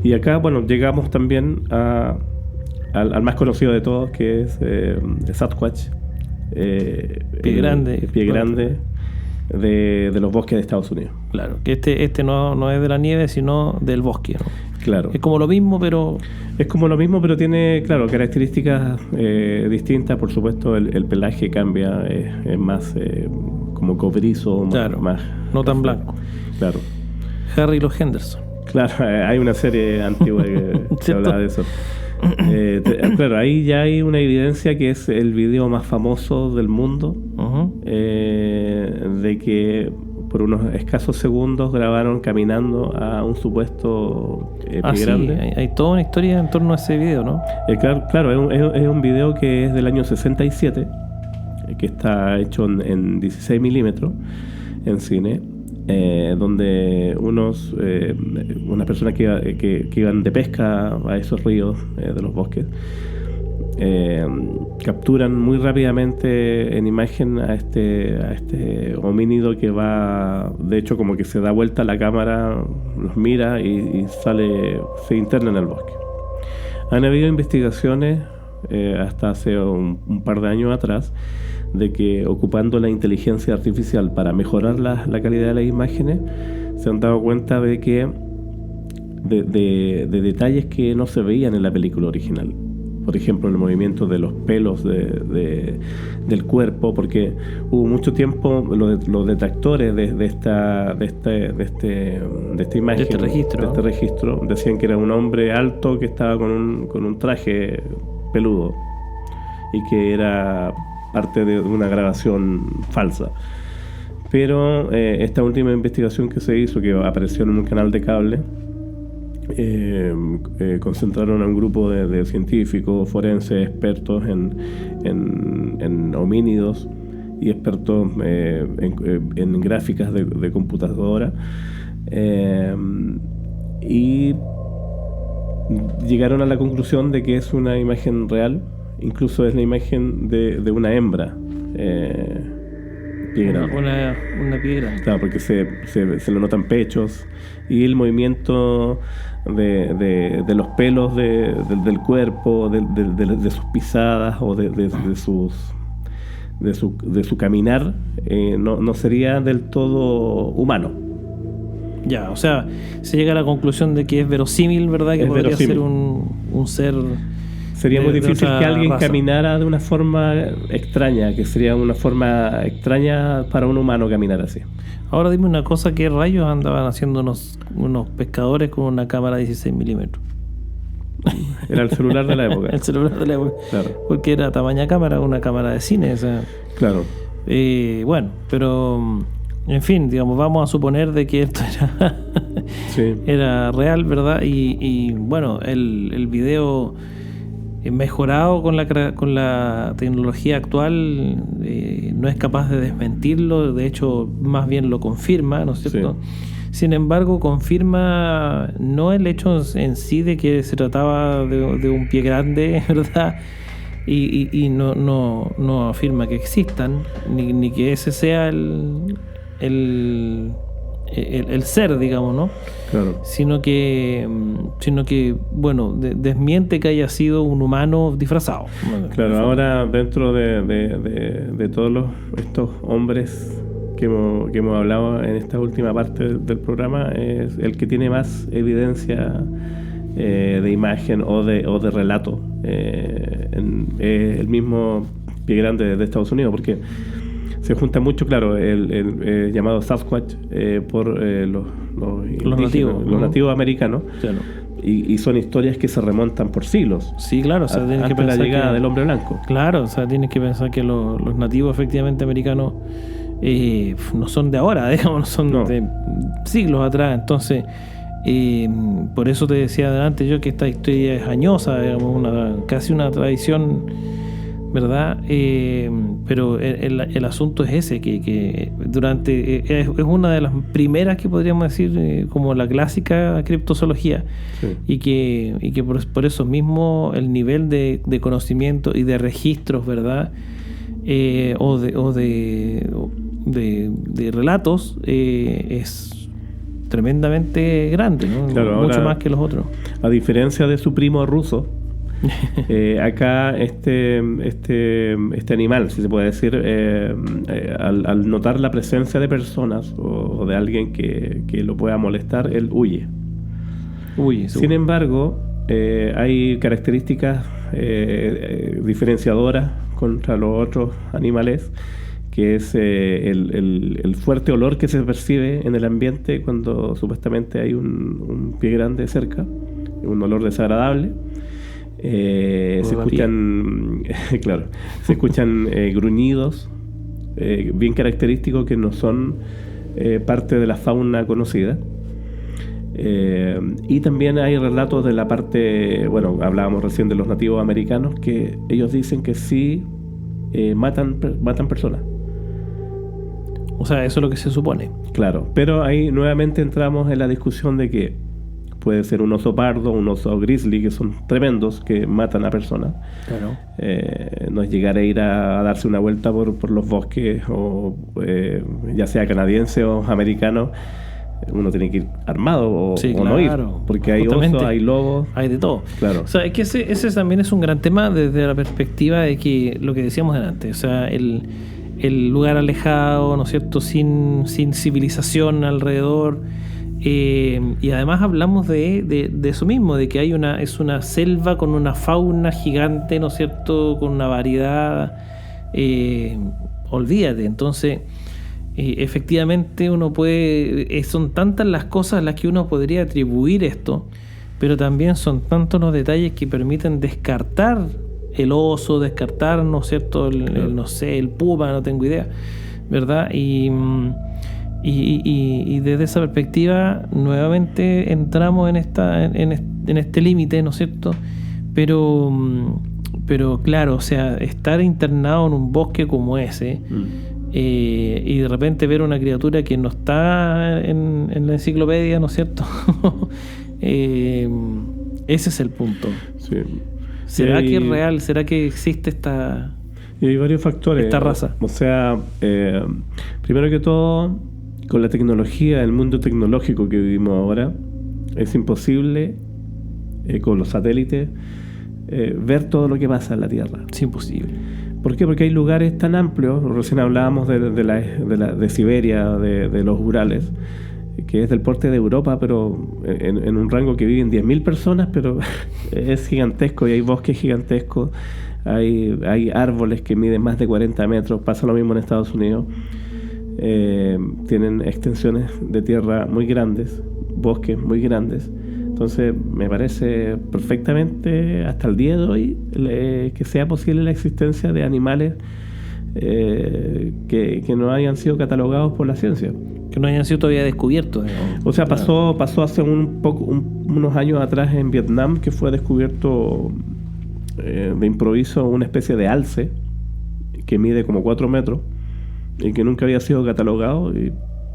Y acá, bueno, llegamos también al más conocido de todos, que es Sasquatch. Pie grande de los bosques de Estados Unidos. Claro, que este no es de la nieve, sino del bosque, ¿no? Claro. Es como lo mismo, pero tiene, claro, características distintas. Por supuesto, el pelaje cambia, es más como cobrizo, claro, más no tan blanco. Claro. Harry y los Henderson. Claro, hay una serie antigua que hablaba de eso. Claro, ahí ya hay una evidencia que es el video más famoso del mundo, de que por unos escasos segundos grabaron caminando a un supuesto pie grande. Hay toda una historia en torno a ese video, ¿no? Claro, es un video que es del año 67, que está hecho en 16 milímetros en cine, donde unas personas que iban de pesca a esos ríos de los bosques capturan muy rápidamente en imagen a este homínido que va, de hecho, como que se da vuelta a la cámara, los mira y se interna en el bosque. Han habido investigaciones hasta hace un par de años atrás, de que ocupando la inteligencia artificial para mejorar la calidad de las imágenes, se han dado cuenta de que de detalles que no se veían en la película original. Por ejemplo, el movimiento de los pelos del cuerpo, porque hubo mucho tiempo los detractores de esta imagen, de este registro, decían que era un hombre alto que estaba con un traje peludo y que era parte de una grabación falsa. Pero esta última investigación que se hizo, que apareció en un canal de cable, concentraron a un grupo de científicos, forenses, expertos en homínidos y expertos en gráficas de computadora, y llegaron a la conclusión de que es una imagen real. Incluso es la imagen de una hembra pie grande. Una pie grande. Claro, porque se le notan pechos y el movimiento de los pelos del cuerpo, de sus pisadas o de su caminar, no sería del todo humano. Ya, o sea, se llega a la conclusión de que es verosímil, ¿verdad? Que es podría verosímil. ser un ser... Sería muy difícil que alguien raza caminara de una forma extraña, que sería una forma extraña para un humano caminar así. Ahora dime una cosa, ¿qué rayos andaban haciendo unos pescadores con una cámara de 16 milímetros? Era el celular de la época. El celular de la época. Claro. Porque era tamaña cámara, una cámara de cine, o sea... Claro. Bueno, pero... En fin, digamos, vamos a suponer de que esto era real, ¿verdad? Y bueno, el video... mejorado con la tecnología actual, no es capaz de desmentirlo, de hecho más bien lo confirma, ¿no es cierto? Sí. Sin embargo, confirma no el hecho en sí de que se trataba de un pie grande, ¿verdad? Y no afirma que existan, ni que ese sea el ser, digamos, ¿no? Claro. Sino que bueno, desmiente que haya sido un humano disfrazado. Claro, ahora dentro de todos estos hombres que hemos hablado en esta última parte del programa, es el que tiene más evidencia de imagen o de relato, el mismo pie grande de Estados Unidos, porque se junta mucho, claro, el llamado Sasquatch por los nativos americanos. Claro. Y son historias que se remontan por siglos. Sí, claro. O sea, antes de la llegada del hombre blanco. Claro, o sea, tienes que pensar que los nativos efectivamente americanos no son de ahora, digamos, son de siglos atrás. Entonces, por eso te decía adelante yo que esta historia es añosa, digamos, casi una tradición ¿verdad? Pero el asunto es ese, que durante es una de las primeras que podríamos decir como la clásica criptozoología, Sí. y que por eso mismo el nivel de conocimiento y de registros, ¿verdad? O de relatos es tremendamente grande, ¿no? Claro, Mucho ahora, más que los otros. a diferencia de su primo ruso, acá este animal, si se puede decir, al notar la presencia de personas o de alguien que lo pueda molestar, él huye. Sin embargo, hay características diferenciadoras contra los otros animales, que es el fuerte olor que se percibe en el ambiente cuando supuestamente hay un pie grande cerca, un olor desagradable. Se escuchan claro, se escuchan gruñidos bien característicos que no son parte de la fauna conocida. Y también hay relatos de la parte, bueno, hablábamos recién de los nativos americanos, que ellos dicen que sí matan personas. O sea, eso es lo que se supone. Claro, pero ahí nuevamente entramos en la discusión de que puede ser un oso pardo, un oso grizzly, que son tremendos, que matan a personas. Claro. No es llegar a ir a darse una vuelta por los bosques, o ya sea canadiense o americano. Uno tiene que ir armado o no ir, porque hay osos, hay lobos, hay de todo. Claro. O sea, es que ese también es un gran tema desde la perspectiva de que lo que decíamos antes, o sea, el lugar alejado, ¿no es cierto?, sin civilización alrededor, y además hablamos de eso mismo, de que es una selva con una fauna gigante, ¿no es cierto?, con una variedad, olvídate. Entonces efectivamente uno puede, son tantas las cosas a las que uno podría atribuir esto, pero también son tantos los detalles que permiten descartar el oso, descartar, ¿no es cierto?, no sé, el puma, no tengo idea, ¿verdad? Y desde esa perspectiva nuevamente entramos en este límite, ¿no es cierto? Pero claro, o sea, estar internado en un bosque como ese, y de repente ver una criatura que no está en la enciclopedia, ¿no es cierto? Ese es el punto. Sí. ¿Será que es real? ¿Será que existe y hay varios factores, esta raza? O sea, primero que todo, con la tecnología, el mundo tecnológico que vivimos ahora, es imposible con los satélites ver todo lo que pasa en la Tierra. Es imposible. ¿Por qué? Porque hay lugares tan amplios. Recién hablábamos de Siberia, de los Urales, que es del porte de Europa, pero en un rango que viven 10.000 personas, pero es gigantesco, y hay bosques gigantescos, hay árboles que miden más de 40 metros. Pasa lo mismo en Estados Unidos. Tienen extensiones de tierra muy grandes, bosques muy grandes. Entonces me parece perfectamente hasta el día de hoy que sea posible la existencia de animales que no hayan sido catalogados por la ciencia, que no hayan sido todavía descubiertos, digamos. O sea, pasó hace unos años atrás en Vietnam, que fue descubierto de improviso una especie de alce que mide como 4 metros y que nunca había sido catalogado, y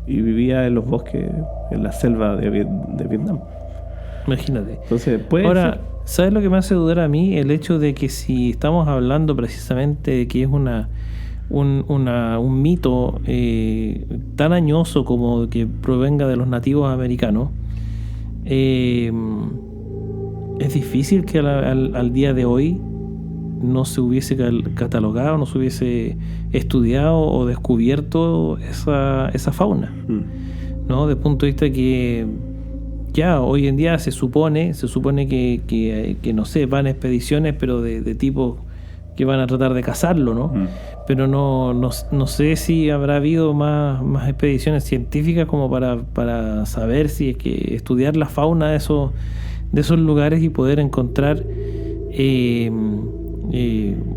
vivía en los bosques, en la selva de Vietnam. Imagínate. Entonces, ahora, ¿sabes lo que me hace dudar a mí? El hecho de que si estamos hablando precisamente de que es un mito tan añoso como que provenga de los nativos americanos, es difícil que al día de hoy no se hubiese catalogado, no se hubiese estudiado o descubierto esa fauna, ¿no? Desde el punto de vista que ya hoy en día se supone que no sé, van expediciones, pero de tipos que van a tratar de cazarlo, ¿no? Pero no sé si habrá habido más expediciones científicas como para saber si es que estudiar la fauna de esos lugares y poder encontrar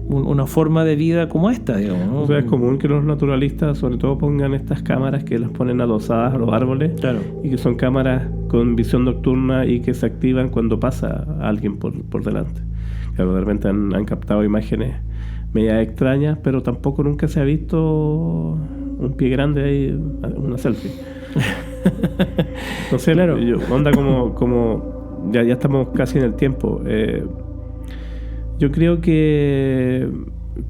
una forma de vida como esta, digamos, ¿no? O sea, es común que los naturalistas sobre todo pongan estas cámaras que las ponen adosadas a los árboles, claro, y que son cámaras con visión nocturna y que se activan cuando pasa alguien por delante. Claro, de repente han captado imágenes medias extrañas, pero tampoco nunca se ha visto un pie grande ahí, una selfie. No sé, Claro. onda como ya estamos casi en el tiempo. Yo creo que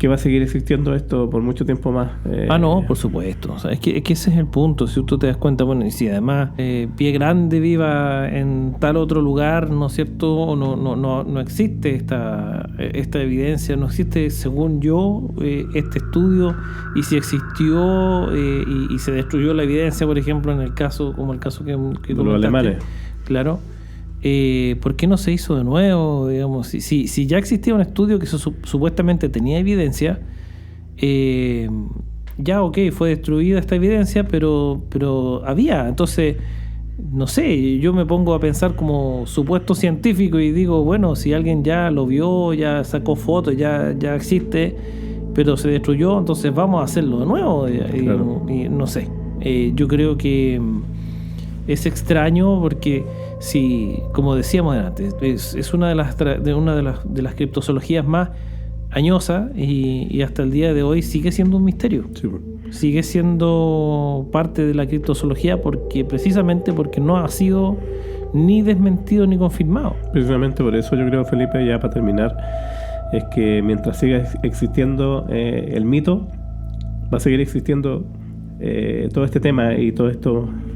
va a seguir existiendo esto por mucho tiempo más. No, por supuesto. O sea, es que ese es el punto. Si tú te das cuenta, bueno, y si además Pie Grande viva en tal otro lugar, ¿no es cierto? No existe esta evidencia, no existe, según yo, este estudio. Y si existió y se destruyó la evidencia, por ejemplo, en el caso, como el caso que de comentaste, los alemanes. Claro. ¿Por qué no se hizo de nuevo? Digamos, si ya existía un estudio que supuestamente tenía evidencia, ya fue destruida esta evidencia, pero había. Entonces, no sé, yo me pongo a pensar como supuesto científico y digo, bueno, si alguien ya lo vio, ya sacó fotos, ya existe, pero se destruyó, entonces vamos a hacerlo de nuevo. Claro. Y no sé, yo creo que es extraño porque, si, como decíamos antes, es una de las criptozoologías más añosas y hasta el día de hoy sigue siendo un misterio. Sí. Sigue siendo parte de la criptozoología precisamente porque no ha sido ni desmentido ni confirmado. Precisamente por eso yo creo, Felipe, ya para terminar, es que mientras siga existiendo el mito, va a seguir existiendo todo este tema y todos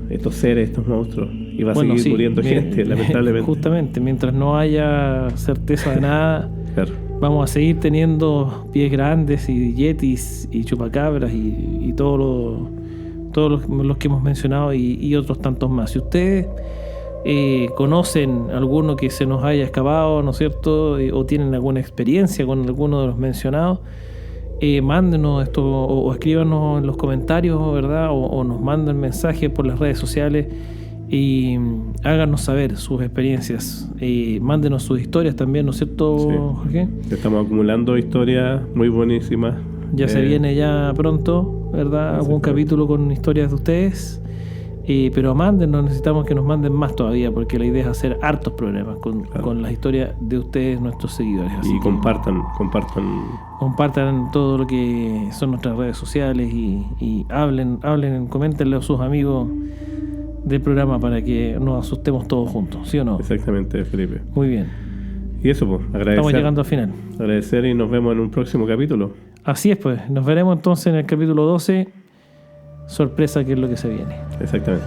estos seres, estos monstruos, y va a seguir muriendo gente, lamentablemente. Justamente, mientras no haya certeza de nada, Claro. vamos a seguir teniendo pies grandes y yetis y chupacabras y todos los que hemos mencionado y otros tantos más. Si ustedes conocen alguno que se nos haya escapado, ¿no es cierto? O tienen alguna experiencia con alguno de los mencionados, mándenos esto o escríbanos en los comentarios, ¿verdad? O nos manden mensajes por las redes sociales y háganos saber sus experiencias. Mándenos sus historias también, ¿no es cierto, Sí. Jorge? Estamos acumulando historias muy buenísimas. Ya se viene ya pronto, ¿verdad? Algún capítulo con historias de ustedes. Pero mándenos, necesitamos que nos manden más todavía, porque la idea es hacer hartos programas con las historias de ustedes, nuestros seguidores. Así Y que compartan. compartan todo lo que son nuestras redes sociales y hablen, coméntenle a sus amigos del programa para que nos asustemos todos juntos, ¿sí o no? Exactamente, Felipe. Muy bien. Y eso, pues, agradecer. Estamos llegando al final. Agradecer y nos vemos en un próximo capítulo. Así es, pues. Nos veremos entonces en el capítulo 12. Sorpresa, que es lo que se viene. Exactamente.